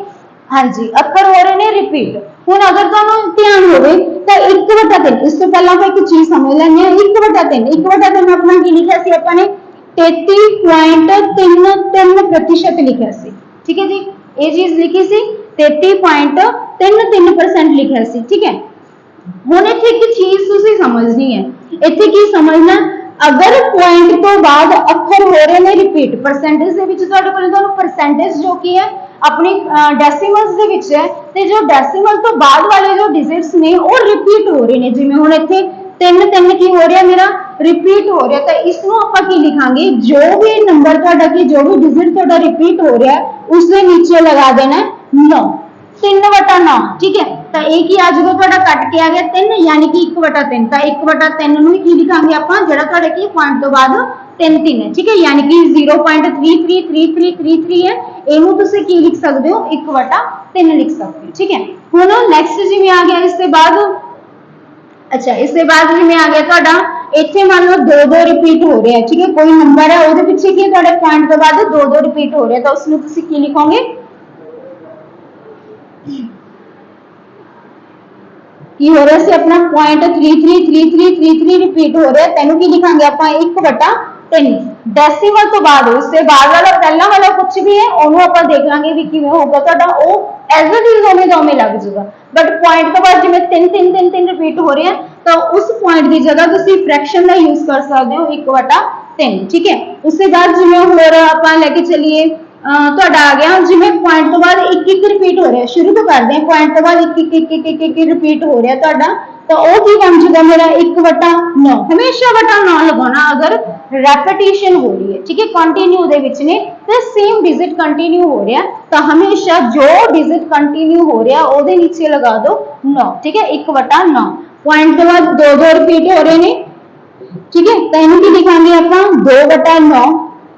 S1: हाँ जी, अखर हो रहे हैं रिपीट। हुण अगर तुहानूं ध्यान होवे तो 1/3, इस तो पहला आप एक चीज समझ लैंदे हां। 1/3 अपना की लिखिया सी आपां ने 33.33% लिखिया सी। ठीक है जी, ये चीज लिखी सी 33.33% लिखिया सी। ठीक है, ਹੁਣ ਇੱਥੇ ਇੱਕ ਚੀਜ਼ ਤੁਸੀਂ ਸਮਝਣੀ ਹੈ। ਇੱਥੇ ਕੀ ਸਮਝਣਾ, ਅਗਰ ਪੁਆਇੰਟ ਤੋਂ ਬਾਅਦ ਅੱਖਰ ਹੋ ਰਹੇ ਨੇ ਰਿਪੀਟ, ਪਰਸੈਂਟੇਜ ਦੇ ਵਿੱਚ ਤੁਹਾਡੇ ਕੋਲ ਤੁਹਾਨੂੰ ਪਰਸੈਂਟੇਜ ਜੋ ਕੀ ਹੈ ਆਪਣੀ ਡੈਸੀਮਲਸ ਦੇ ਵਿੱਚ ਹੈ, ਤੇ ਜੋ ਡੈਸੀਮਲ ਤੋਂ ਬਾਅਦ ਵਾਲੇ ਜੋ ਡਿਜਿਟਸ ਨੇ ਉਹ ਰਿਪੀਟ ਹੋ ਰਹੇ ਨੇ। ਜਿਵੇਂ ਹੁਣ ਇੱਥੇ 3 ਕੀ ਹੋ ਰਿਹਾ ਮੇਰਾ ਰਿਪੀਟ ਹੋ ਰਿਹਾ, ਤਾਂ ਇਸ ਨੂੰ ਆਪਾਂ ਕੀ ਲਿਖਾਂਗੇ, ਜੋ ਵੀ ਨੰਬਰ ਤੁਹਾਡਾ ਕੀ ਜੋ ਵੀ ਡਿਜਿਟ ਤੁਹਾਡਾ ਰਿਪੀਟ ਹੋ ਰਿਹਾ ਉਸ ਦੇ ਨੀਚੇ ਲਗਾ ਦੇਣਾ 9, 3/9। ठीक है, तो एक ही आ जाएगा ਤੁਹਾਡਾ ਕੱਟ ਕੇ ਆ ਗਿਆ 3, यानी कि 1/3। ਤਾਂ 1/3 ਨੂੰ ਹੀ ਕੀ ਲਿਖਾਂਗੇ ਆਪਾਂ, ਜਿਹੜਾ ਤੁਹਾਡੇ ਕੀ ਪੁਆਇੰਟ ਤੋਂ ਬਾਅਦ 3 ਹੈ। ठीक है, यानी कि 0.333333 है, ਇਹਨੂੰ ਤੁਸੀਂ ਕੀ ਲਿਖ ਸਕਦੇ ਹੋ 1/3 ਲਿਖ ਸਕਦੇ ਹੋ। ठीक है, ਹੁਣ ਨੈਕਸਟ ਜਿਵੇਂ ਆ ਗਿਆ ਇਸ ਤੋਂ ਬਾਅਦ, अच्छा इस ਤੋਂ ਬਾਅਦ ਜਿਵੇਂ ਆ ਗਿਆ ਤੁਹਾਡਾ ਇੱਥੇ ਮੰਨ ਲਓ 2 ਰਿਪੀਟ ਹੋ ਰਿਹਾ। ठीक है, ਕੋਈ ਨੰਬਰ ਹੈ ਉਹਦੇ ਪਿੱਛੇ ਕੀ ਤੁਹਾਡੇ ਪੁਆਇੰਟ ਤੋਂ ਬਾਅਦ 2 ਰਿਪੀਟ ਹੋ ਰਿਹਾ, ਤਾਂ ਉਸ ਨੂੰ ਤੁਸੀਂ ਕੀ ਲਿਖੋਗੇ, की हो रहा है अपना पॉइंट 333333 रिपीट हो रहा है, तेनू की लिखांगे आप 1/3 डेसिमल तो बाद उससे बाद वाला पहला वाला कुछ भी है ओनू आप देख लांगे भी किवें होगा तुहाडा ओ एज इट इज ओवें दा ओवें लग जाएगा। बट पॉइंट तो बाद जिवें 3 रिपीट हो रहे हैं तो उस पॉइंट की जगह तुसीं फ्रैक्शन का यूज कर सकते हो 1/3। ठीक है, उसके बाद जिवें होर आप लेके चलिए ਤੁਹਾਡਾ ਆ ਗਿਆ ਜਿਵੇਂ ਪੁਆਇੰਟ ਤੋਂ ਬਾਅਦ 1 ਰਿਪੀਟ ਹੋ ਰਿਹਾ, ਸ਼ੁਰੂ ਤੋਂ ਕਰਦੇ ਹਾਂ ਪੁਆਇੰਟ ਤੋਂ ਬਾਅਦ 1 ਰਿਪੀਟ ਹੋ ਰਿਹਾ ਤੁਹਾਡਾ, ਤਾਂ ਉਹ ਕੀ ਬਣ ਜਾਊਗਾ ਮੇਰਾ 1/9। ਹਮੇਸ਼ਾ 9 ਲਗਾਉਣਾ ਅਗਰ ਰੈਪੀਟੀਸ਼ਨ ਹੋ ਰਹੀ ਹੈ। ठीक है, ਕੰਟੀਨਿਊ ਦੇ ਵਿੱਚ ਨੇ ਤੇ ਸੇਮ ਡਿਜਿਟ ਕੰਟੀਨਿਊ ਹੋ ਰਿਹਾ, ਤਾਂ ਹਮੇਸ਼ਾ ਜੋ ਡਿਜਿਟ ਕੰਟੀਨਿਊ ਹੋ ਰਿਹਾ ਉਹਦੇ ਨੀਚੇ ਲਗਾ ਦਿਓ 9। ठीक है, 1/9। ਪੁਆਇੰਟ ਤੋਂ ਬਾਅਦ 2 ਰਿਪੀਟ ਹੋ ਰਹੇ ਨੇ। ठीक है, ਤਾਂ ਇਹਨੂੰ ਕੀ ਲਿਖਾਂਗੇ ਆਪਾਂ 2/9।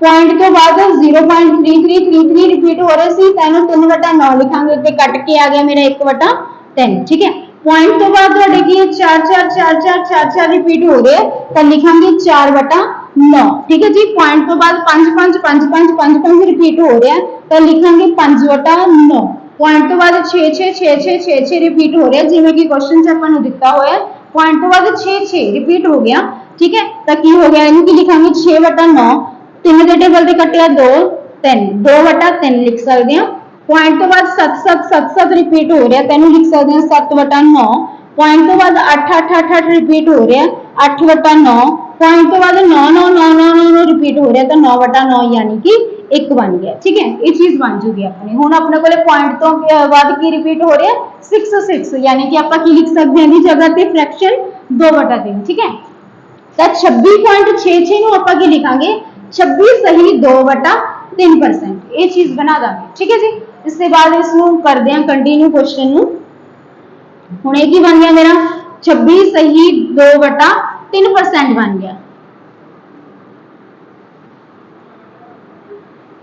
S1: पॉइंट के बाद 0.3333 रिपीट हो रहे सी, 3/9 लिखांगे ते कट के आ गया मेरा 1/3। ठीक है, पॉइंट तो बाद ਤੁਹਾਡੇ ਕੀ 4 रिपीट हो रहे तो लिखांगे 4/9। ठीक है जी, पॉइंट तो बाद 5 रिपीट हो रहे तो लिखांगे 5/9। पॉइंट तो बाद 6 रिपीट हो रहे जिवें कि क्वेश्चन च अपन दिता होया, पॉइंट तो बाद 6 रिपीट हो गया। ठीक है, तो की हो गया इनू की लिखांगे 6/9, 3 के टेबल से कटिया 2 3 2/3 लिख सकते हैं। पॉइंट तो बाद 7 रिपीट हो रहा तेन लिख सकते हैं 7/9। पॉइंट तो बाद 8 रिपीट हो रहा 8/9। पॉइंट तो बाद 9 रिपीट हो रहा तो 9/9 यानी कि 1 बन गया। ठीक है, ये चीज बन जूगी अपनी। हुण अपने कोले पॉइंट तो बाद की रिपीट हो रहा 6 यानी कि आप की लिख सकते हैं जगह पे फ्रैक्शन 2/3। ठीक है, तो 26.66 ਨੂੰ ਆਪਾਂ ਕੀ ਲਿਖਾਂਗੇ 26 सही 2/3%, ये चीज बना देंगे। ठीक है जी, इसके बाद इसको करते हैं कंटिन्यू क्वेश्चन नू। हुण ये की बन गया मेरा 26 सही 2/3% बन गया।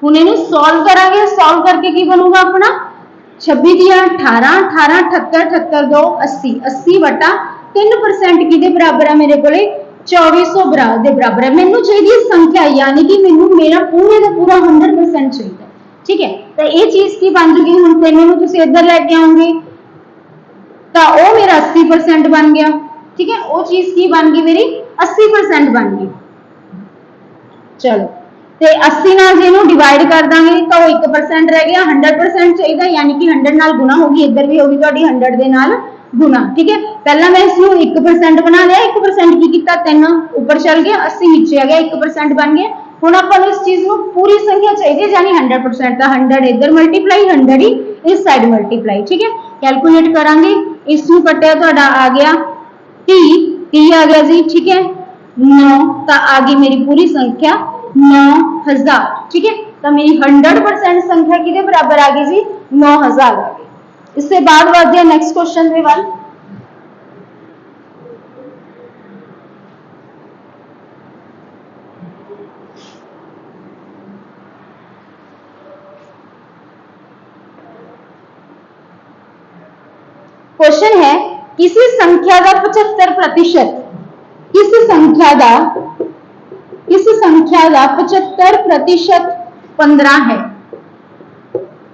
S1: हुण इहनू सॉल्व करांगे, सॉल्व करके की बनूगा अपना 26 दिया 18 18 78 78 2 80 80 बटा 3% किदे बराबर है मेरे को 2400 के बराबर है। मैनू चाहिए संख्या यानी कि मैनू मेरा पूरे का पूरा 100% चाहिए। ठीक है, तो ये चीज की बन जूगी। हुण 3 नूं तुसीं इधर लैके आओगे तो वह मेरा 80% बन गया। ठीक है, वो चीज की बन गई मेरी 80% बन गई। चलो तो 80 नाल जे नूं डिवाइड कर देंगे तो 1% रह गया। 100% चाहिए यानी कि 100 नाल गुना होगी, इधर भी होगी तुहाडी 100 दे नाल गुना। ठीक है, पहला मैं इसनूं 1% बना लिया। 1% की किया 3 ऊपर चल गया, 80 नीचे आ गया, 1% बन गया। हुण आपां नूं इस चीज नूं पूरी संख्या चाहिए यानी 100%। तो 100 इधर मल्टीप्लाई, 100 ही इस साइड मल्टीप्लाई। ठीक है, कैलकुलेट करांगे। इसनूं कट्टिया तुहाडा आ गया 30 आ गया जी। ठीक है, 9 तो आ गई मेरी पूरी संख्या 9000। ठीक है, तो मेरी 100% संख्या किदे बराबर आ गई जी 9000 आ गई। इससे बाद बढ़ते हैं नेक्स्ट क्वेश्चन के वाल। क्वेश्चन है किसी संख्या का 75%, किस संख्या का 75% 15 है।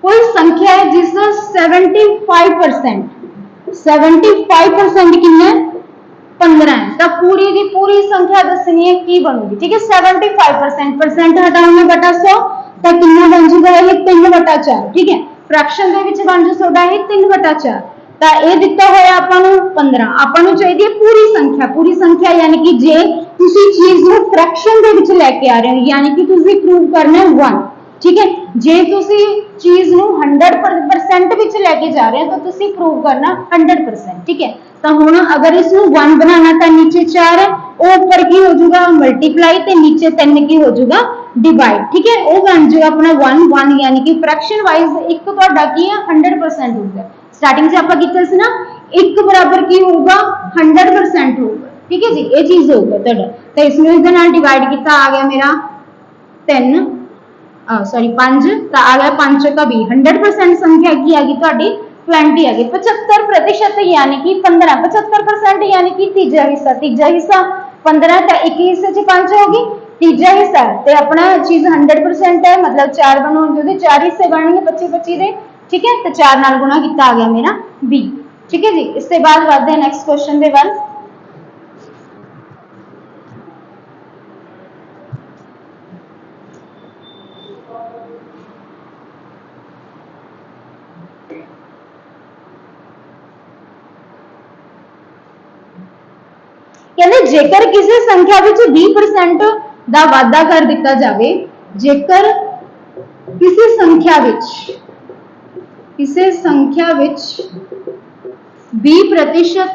S1: कोई संख्या है जिसका 75% कितना है 15 है। तो पूरी की पूरी संख्या दसनी है की बनूगी। ठीक है, 75% परसेंट हटाओगे बटा 100 तो कितना बन जाएगा ये 3/4। ठीक है, फ्रैक्शन दे विच बन जाए ਤੁਹਾਡਾ ਇਹ 3/4। तो ये दिता होया आपां नूं 15। आपां नूं चाहिए पूरी संख्या। पूरी संख्या यानी कि जे तुसी चीज नूं फ्रैक्शन दे विच लेके आ रहे हो यानी कि तुसी प्रूव करना है 1। ठीक है, जे तुसी चीज नूं 100% विच लेके जा रहे हो तो तुसी प्रूव करना 100%। ठीक है, तो हुण अगर इसनूं 1 बनाना तो नीचे 4 है, वो ऊपर की हो जाएगा मल्टीप्लाई ते नीचे 3 की हो जाएगा डिवाइड। ठीक है, वो बन जाएगा अपना 1 1 यानी कि फ्रैक्शन वाइज एक तुहाडा की है 100% होगा। स्टार्टिंग से आपां कीता सी ना एक बराबर की होगा 100% होगा। ठीक है जी, ये चीज होगा तुहाडा। तो इसमें इसके नाल डिवाइड किया आ गया मेरा 3 सॉरी 5 तो आ गया 5 का भी 100% संख्या की आ गई तुहाडी 20 आ गई। 75% यानी कि 15। 75% यानी कि तीजा हिस्सा। तीजा हिस्सा 15 तो एक हिस्से च 5 होगी, तीजा हिस्सा तो अपना चीज 100% है मतलब 4 बनोगे 4 हिस्से बनने 25 दे। ठीक है, तो 4 नाल गुणा किया आ गया मेरा 20। ठीक है जी, इसके बाद बढ़ते हैं नेक्स्ट क्वेश्चन के वाल। कहते जेकर किसी संख्या विच 20% का वाधा कर दिता जाए, जेकर किसी संख्या विच 20%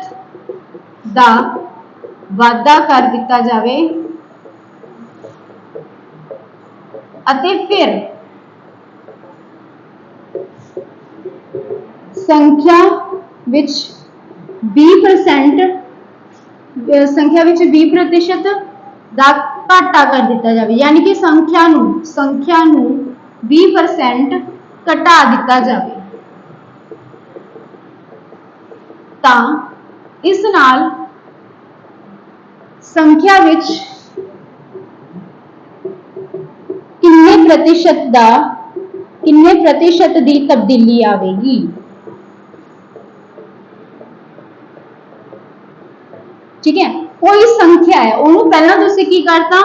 S1: का वाधा कर दिता जाए अते फिर संख्या विच 20% संख्या विच 20% का घाटा कर दिता जाए यानी कि संख्या नू 20% घटा दिता जाए ता इस नाल संख्या विच किन्ने प्रतिशत दी तब्दीली आवेगी। ठीक है, कोई संख्या है उन्होंने पहला तुसी की करता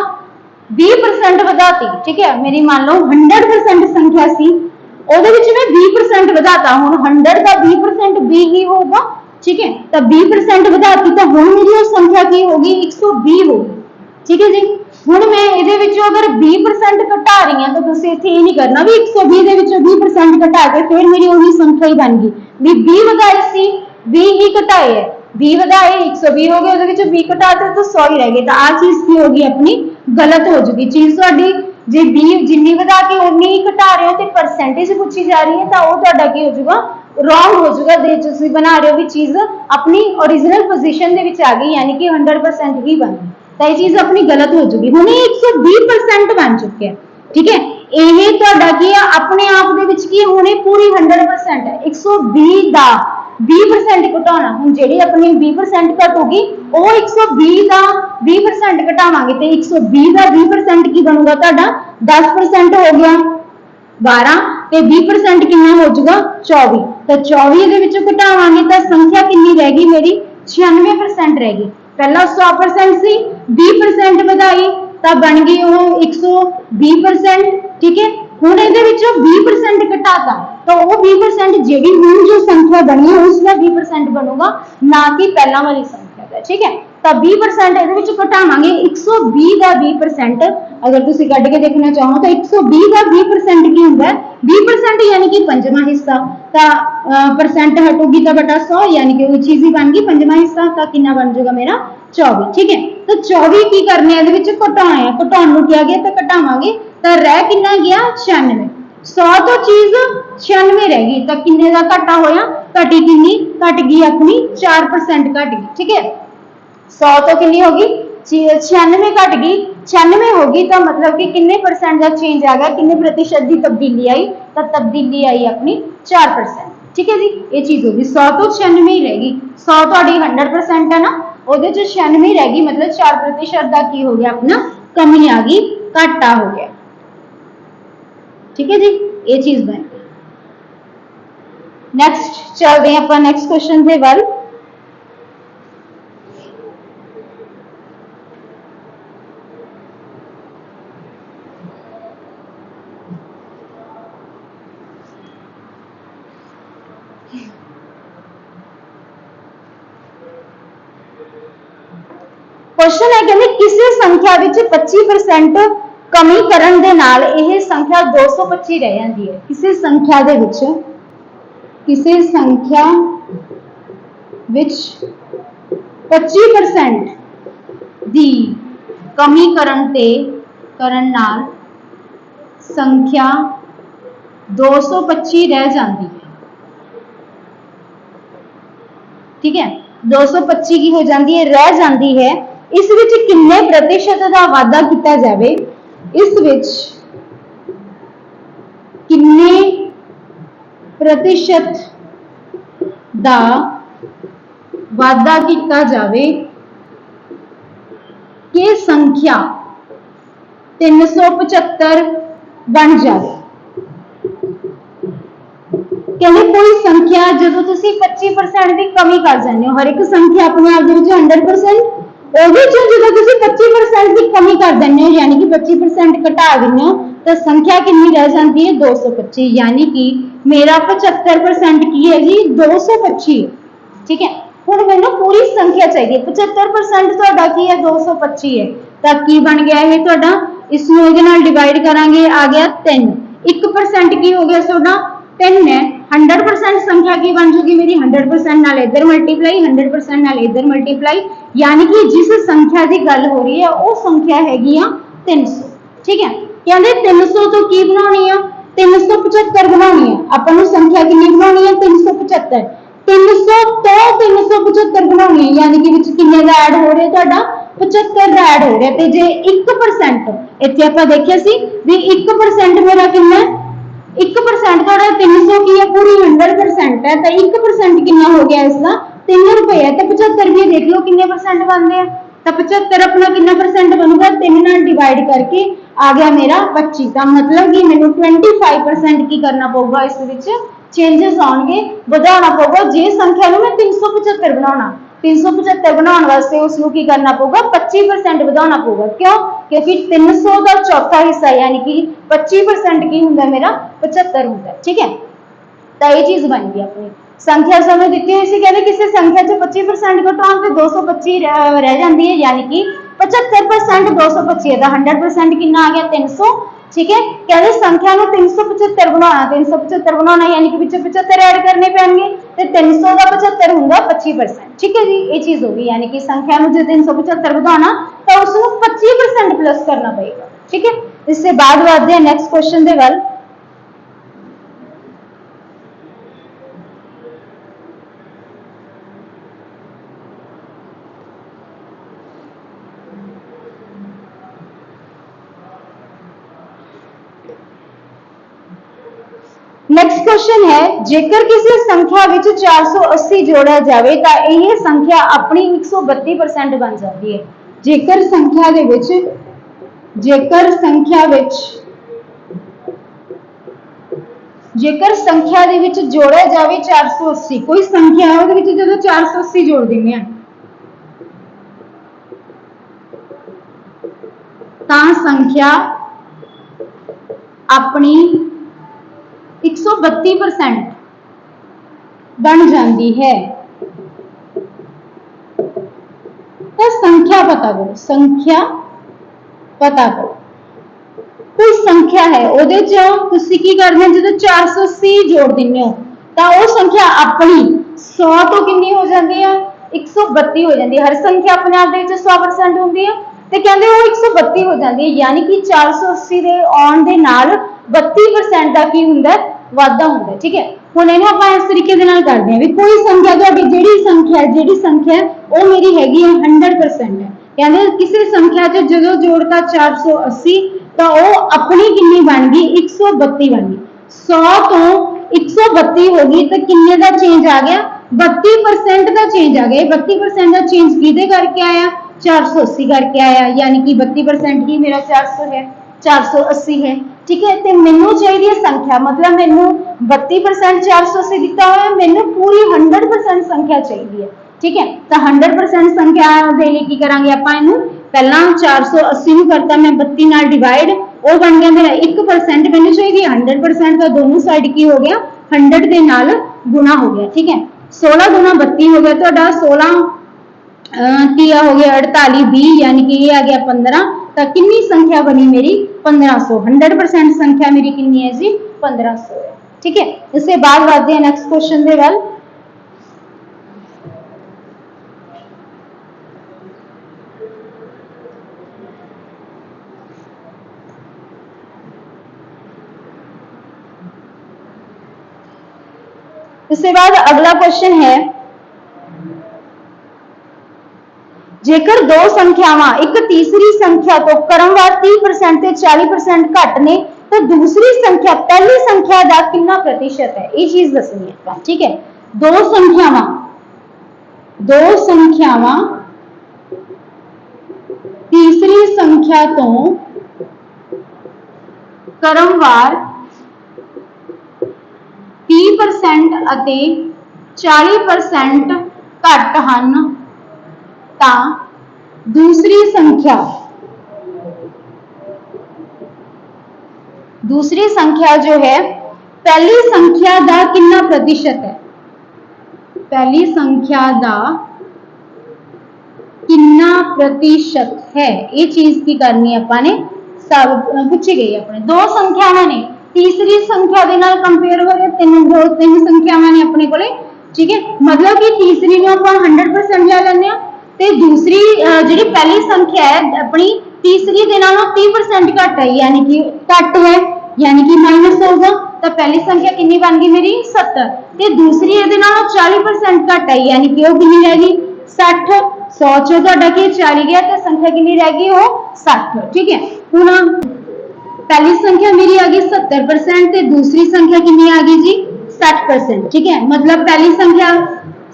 S1: 20% वधाती। ठीक है, मेरी मान लो 100% संख्या सी ओदे विच मैं 20% वधाता। हुण 100 का 20% 20 ही होगा। ठीक है, तो 20% वधाती तो हुण मेरी वो संख्या की होगी 120 होगी। ठीक है जी, हुण मैं इहदे विचों अगर 20% घटा रही हां तो तुसी इत्थे ये नहीं करना भी 120 दे विचों 20% घटा के फिर मेरी वही संख्या ही बन गई भी 20 वधाए सी 20 ही घटाए है। 20 वधाए 120 हो गए, 20 घटाते तो 100 ही रह गए। तो आ चीज की होगी अपनी गलत हो चुकी चीज तुहाडी। जे 20 जिन्नी वधा के उन्नी ही घटा रहे हो तो परसेंटेज पूछी जा रही है तो वो तुहाडा की हो जाएगा रॉन्ग हो जाएगा। जे तुसी बना रहे हो भी चीज अपनी ओरिजिनल पोजीशन दे विच आ गई यानी कि 100% ही बन गई तो ये चीज अपनी गलत हो चुकी। हुण 120% बन चुके हैं। ठीक है, ਇਹ ਤੁਹਾਡਾ ਕੀ ਆ ਆਪਣੇ ਆਪ ਦੇ ਵਿੱਚ ਕੀ ਹੋਣੇ ਪੂਰੀ 100% ਹੈ 120 ਦਾ 20% ਘਟਾਉਣਾ ਹੁਣ ਜਿਹੜੀ ਆਪਣੀ 20% ਘਟੂਗੀ ਉਹ 120 ਦਾ 20% ਘਟਾਵਾਂਗੇ ਤੇ 120 ਦਾ 20% ਕੀ ਬਣੂਗਾ ਤੁਹਾਡਾ 10% ਹੋ ਗਿਆ 12 ਤੇ 20% ਕਿੰਨਾ ਹੋ ਜਾਊਗਾ 24 ਤਾਂ 24 ਦੇ ਵਿੱਚੋਂ ਘਟਾਵਾਂਗੇ ਤਾਂ ਸੰਖਿਆ ਕਿੰਨੀ ਰਹਿ ਗਈ ਮੇਰੀ 96% ਰਹਿ ਗਈ ਪਹਿਲਾਂ 100% ਸੀ 20% ਵਧਾਈ ਤਾਂ ਬਣ ਗਈ ਉਹ 120% ਠੀਕ ਹੈ ਹੁਣ ਇਹਦੇ ਵਿੱਚੋਂ 20% ਘਟਾਤਾ ਤਾਂ ਉਹ 20% ਜਿਹੜੀ ਹੁਣ ਜੋ ਸੰਖਿਆ ਬਣੀ ਹੈ ਉਸ ਦਾ 20% ਬਣੂਗਾ ਨਾ ਕਿ ਪਹਿਲਾਂ ਵਾਲੀ ਸੰਖਿਆ ਦਾ ਠੀਕ ਹੈ ਤਾਂ 20% ਇਹਦੇ ਵਿੱਚ ਘਟਾਵਾਂਗੇ 120 ਦਾ 20% ਅਗਰ ਤੁਸੀਂ ਕੱਢ ਕੇ ਦੇਖਣਾ ਚਾਹੋ ਤਾਂ 120 ਦਾ 20% ਕੀ ਹੁੰਦਾ ਹੈ 20% यानी कि पंजवां हिस्सा ਤਾਂ परसेंट हटूगी तो बटा 100 यानी कि वो चीज ही बन गई पंजवां हिस्सा ਤਾਂ ਕਿੰਨਾ ਬਣ ਜਾਊਗਾ ਮੇਰਾ 24 ठीक है तो 24 ਕੀ ਕਰਨੇ ਇਹਦੇ ਵਿੱਚ ਘਟਾਉਣਾ ਹੈ ਘਟਾਉਣ ਨੂੰ ਕਿਹਾ ਗਿਆ ਤਾਂ ਘਟਾਵਾਂਗੇ ਤਾਂ ਰਹਿ ਕਿੰਨਾ ਗਿਆ 96 100 ਤੋਂ ਚੀਜ਼ 96 ਰਹਿ ਗਈ ਤਾਂ ਕਿੰਨੇ ਦਾ ਘਾਟਾ ਹੋਇਆ ਘਟੀ ਕਿੰਨੀ ਘਟ ਗਈ ਆਪਣੀ 4% ਘਟ ਗਈ ਠੀਕ है 100 ਤੋਂ ਕਿੰਨੀ ਹੋ ਗਈ 96 ਘਟ ਗਈ 96 ਹੋ ਗਈ ਤਾਂ मतलब कि किन्ने परसेंट का चेंज आ गया किन्ने प्रतिशत की तब्दीली आई तो तब्दीली आई अपनी 4% ठीक है जी ये चीज होगी 100 तो 96 ही रहेगी 100 ਤੁਹਾਡੀ 100% है ना ਉਹਦੇ ਚ 96 रह गई मतलब 4% ਦਾ ਕੀ ਹੋ ਗਿਆ ਆਪਣਾ ਕਮੀ ਆ ਗਈ ਘਾਟਾ ਹੋ ਗਿਆ ठीक है जी ये चीज बन गई नेक्स्ट चलते हैं अपन नेक्स्ट क्वेश्चन ਦੇ ਵੱਲ क्वेश्चन है कहते किसी संख्या विच 25% कमी करन दे नाल यह संख्या 225 रह जाती है किसी संख्या दे विच किसी संख्या विच 25% दी कमी करन नाल संख्या 225 रह जाती है ठीक है 225 की हो जाती है रह जाती है इस विच किन्ने प्रतिशत का वाधा किया जाए इस विच किन्ने प्रतिशत का वाधा किया जाए कि संख्या 375 बन जाए कहते कोई संख्या जो 25% की कमी कर जाते हो हर एक संख्या अपने आप 100% जो 25% की कमी कर देने यानी कि 25% घटा देने तो संख्या कितनी रह जाती है 225 यानी कि मेरा 75% की है जी 225 ठीक है हुण मैनूं पूरी संख्या चाहिए 75% तुहाडा की है 225 है तो की बन गया है तुहाडा इसनूं इहदे नाल डिवाइड करांगे आ गया 3 1% की हो गया तुहाडा 3 है 100% संख्या की बन जाएगी मेरी 100% नाल इधर मल्टीप्लाई 100% नाल इधर मल्टीप्लाई यानी कि जिस संख्या की गल हो रही है वो संख्या हैगी 300 ठीक है कहते 300 तो की बनानी है 375 बनानी है अपन संख्या कितनी बनानी है 375 300 तो 375 बनानी है यानी कि विच किन्ने दा ऐड हो रहा है तुहाडा 75 दा ऐड हो रहा है ते जे 1% इत्थे आपां देखिया सी भी 1% मेरा किन्ना 1% थोड़ा 300 की है पूरी 100% है तो 1% कितना हो गया इसका 3 रुपए है तो 75 भी देख लो कितने परसेंट बनते हैं तो 75 अपना कितना परसेंट बनूगा 3 नाल डिवाइड करके आ गया मेरा 25 का मतलब कि मैंने 25% की करना पड़ेगा इस विच चेंजेस आउणगे वधाउणा पड़ेगा जे संख्या नूं मैं 375 बनाउणा 375 बनाने वास्ते उसको की करना पड़ेगा 25% बढ़ाना पड़ेगा क्यों क्योंकि 300 का चौथा हिस्सा यानी कि 25% की होंगे मेरा 75 होंगे ठीक है तो ये चीज बन गई अपनी संख्या समय दी हुई सी कहते किसी संख्या च 25% घटाओ तो 225 रह जाती है यानी कि 75% 225 का 100% कितना आ गया 300 ठीक है कहते संख्या 375 बनाना 375 बनाना यानी कि पिछे 75 ऐड करने पैणगे ते 300 का 75 होगा 25% ठीक है जी ये चीज होगी यानी कि संख्या में जो 375 बढ़ाना तो उसको 25% प्लस करना पड़ेगा ठीक है इससे बाद बढ़ते हैं नेक्स्ट क्वेश्चन दे वल नेक्स्ट क्वेश्चन है, जेकर किसी संख्या विच 480 जोड़ा जाए तो यह संख्या अपनी 132% बन जाती है। जेकर संख्या दे विच जेकर संख्या दे विच जोड़ा जाए 480, कोई संख्या है उहदे विच जदों 480 जोड़ दिंदे आ तां संख्या अपनी 132% बन जाती है। तो संख्या पता करो, संख्या पता करो। कोई संख्या है उहदे चों तुसीं की करदे हो, जदों 480 जोड़ दिंदे हो तां ओह संख्या अपनी 100 तो कितनी हो जाती है, 132 हो जाती है। हर संख्या अपने आप दे विच 100% होंदी है ते कहंदे ओह 132 हो जाती है, यानी कि 480 दे आउण दे नाल 32% दा की हुंदा है, वाधा हुंदा है। ठीक है, हुण इहनूं आपां इस तरीके दे नाल करदे हां भी कोई संख्या तुहाडी जेहड़ी संख्या है ओह मेरी हैगी है 100% है। कहंदे किसी संख्या च जदों जोड़ता 480 तो वह अपनी कितनी बन गई, 132 बन गई। 100 तो 132 हो गई तो किन्ने का चेंज आ गया, 32% का चेंज आ गया। 32% का चेंज किदे करके आया, 480 करके आया, यानी कि 32% ही मेरा 400 है, 480 है। ठीक है, तो मैनू चाहिए संख्या, मतलब मैनू 32% 480 दिता हुआ है, मैनू पूरी 100% संख्या चाहिए। ठीक है, तो 100% संख्या दे लिए की करांगे आपां इहनूं, पहला 480 नूं करता मैं 32 नाल डिवाइड, वो बन गया मेरा 1%, मैनू चाहिए 100%, तो दोनों साइड की हो गया 100 दे नाल गुणा हो गया। ठीक है, 16 गुणा 32 हो गया तुहाडा 16 किया हो गया 48, 20 यानी कि ये आ गया 15। तो कितनी संख्या बनी मेरी, 1500। 100% संख्या मेरी कितनी है जी, 1500 है। ठीक है, इसके बाद बढ़ते हैं नेक्स्ट क्वेश्चन दे गल। इसके बाद अगला क्वेश्चन है, जेकर दो संख्यावां एक तीसरी संख्या तो क्रमवार 30% ते 40% घट ने तो दूसरी संख्या पहली संख्या का कितना प्रतिशत है, ये चीज दसनी है। ठीक है, दो संख्यावां तीसरी संख्या तो क्रमवार 30% ਅਤੇ 40% घट ਹਨ ਤਾਂ दूसरी संख्या जो है पहली संख्या का कितना प्रतिशत है, पहली संख्या का कितना प्रतिशत है, ये चीज की करनी अपने पूछी गई। अपने दो संख्यावां ने तीसरी संख्या के नाल कंपेयर हो रहे, तीन संख्यावां ने अपने कोले। ठीक है, मतलब कि तीसरी नूं आपां 100% ले लैंदे आ ते दूसरी जिहड़ी पहली संख्या है अपनी तीसरी दे नालों 30% घट है, यानी कि घट है, यानी कि माइनस होगा। तो पहली संख्या कितनी बन गई मेरी 70 ते दूसरी इहदे नालों 40% घट है, यानी कि वो कितनी रह गई 60। 100 चों तुहाडा की 40 गया तो संख्या कितनी रह गई, वो 60। ठीक है, हुण पहली संख्या मेरी आ गई 70% ते दूसरी संख्या कितनी आ गई जी 60%। ठीक है, मतलब पहली संख्या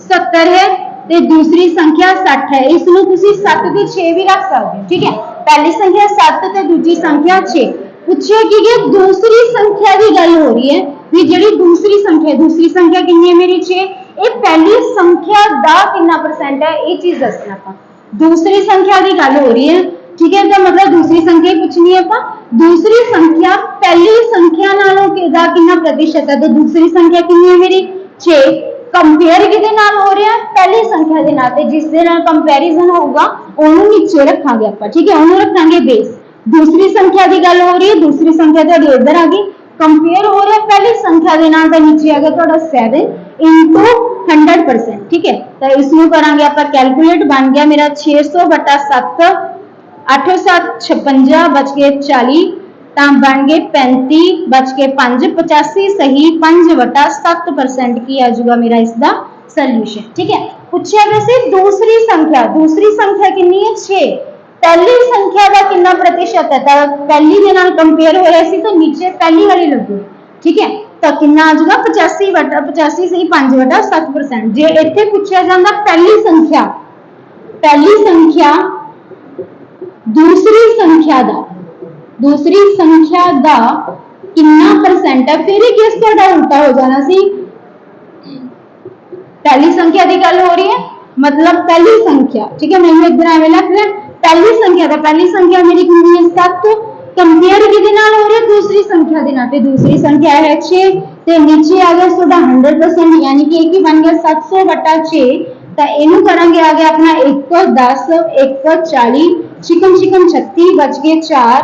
S1: 70 है ते दूसरी संख्या 60 है। इसमें तुसी 7 ते 6 भी रख सकते हो। ठीक है, पहली संख्या 7 ते दूसरी संख्या 6। पूछिए कि दूसरी संख्या की गल हो रही है भी जिहड़ी दूसरी संख्या कितनी है मेरी 6, ये पहली संख्या का कितना परसेंट है, ये चीज दसना आपां। दूसरी संख्या की गल हो रही है। ठीक है, तो मतलब दूसरी संख्या पूछनी है आपां, दूसरी संख्या पहली संख्या नालों कितना प्रतिशत है, तो दूसरी संख्या कितनी है मेरी 6। कंपेयर किहदे नाल हो रहा है, पहली संख्या के नाल, जिस दे नाल कंपैरिजन होगा ओनू नीचे रखांगे आपां। ठीक है, ओनू रखांगे बेस। दूसरी संख्या की गल हो रही है, दूसरी संख्या तुहाडी इधर आ गई, कंपेयर हो रहा है पहली संख्या के नाल, तो नीचे आ गया तुहाडा 7 इंटू 100%। ठीक है, तो इसमें करांगे आपां कैलकुलेट, बन गया मेरा 600 बटा 7, 8 7 56 बच के 40, बन गए 35 बच के 5, 85 सही 5 बटा 7% की आ जाएगा मेरा इसका सोल्यूशन। ठीक है, पूछा वैसे दूसरी संख्या कितनी है 6, पहली संख्या का कितना प्रतिशत है, तो पहली के नाल कंपेयर हो रहा सी तो नीचे पहली वाली लगेगी। ठीक है, ਤਾਂ ਕਿੰਨਾ ਆ ਜਾਊਗਾ 85 ਵਟਾ 85 ਸਹੀ 5 ਵਟਾ 7%। ਜੇ ਇੱਥੇ ਪੁੱਛਿਆ ਜਾਂਦਾ ਪਹਿਲੀ ਸੰਖਿਆ ਦੂਸਰੀ ਸੰਖਿਆ ਦਾ ਕਿੰਨਾ परसेंट है, फिर ही केस ਤੁਹਾਡਾ उल्टा हो जाना सी। पहली संख्या की गल हो रही है, मतलब पहली संख्या, ठीक है। मैंने इधर एवं लिख लिया पहली संख्या, तो पहली संख्या मेरी कितनी है 7, कंपेयर किहदे नाल हो रही है दूसरी संख्या दे नाल, ते दूसरी संख्या है 6, ते नीचे आ गया ਤੁਹਾਡਾ 100%, यानी कि एक ही बन गया 700 बटा 6। तो इनू करांगे आ गया अपना 110 140 चिकन 36 बच गए 4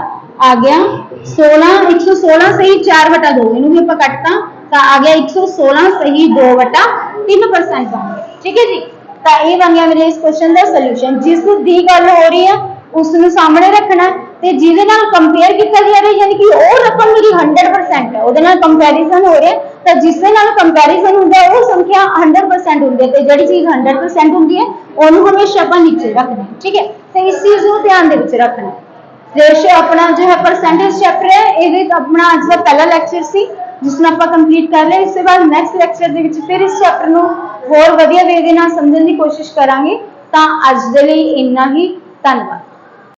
S1: आ गया 16 116 सही 4 बटा 2, इनू भी ਆਪਾਂ ਕੱਟਤਾ तो आ गया 116 सही 2 बटा 3% बन गया, ठीक है जी। तो ये बन गया मेरे इस क्वेश्चन का सोल्यूशन। जिस दी गल हो रही है उसनू सामने रखना ते जिहदे नाल कंपेयर किया जा रहा है, यानी कि वो रकम मेरी 100% है, उहदे नाल कंपैरिजन हो रहा है, तो जिस दे नाल कंपैरिजन हुंदा है वो संख्या 100% हुंदी है, ते जिहड़ी चीज 100% हुंदी है उहनू हमेशा आपां नीचे रखना है, ठीक है। तो इस चीज को ध्यान दे विच रखना है। रेशियो अपना जो है परसेंटेज चैप्टर है, ये अपना अज का पहला लैक्चर सी जिसमें आप कंप्लीट कर लिया। इसके बाद नैक्सट लैक्चर दे विच फिर इस चैप्टर को होर वधिया वे दे नाल समझण दी कोशिश करांगे। तां अज दे लई इन्ना ही, धन्नवाद।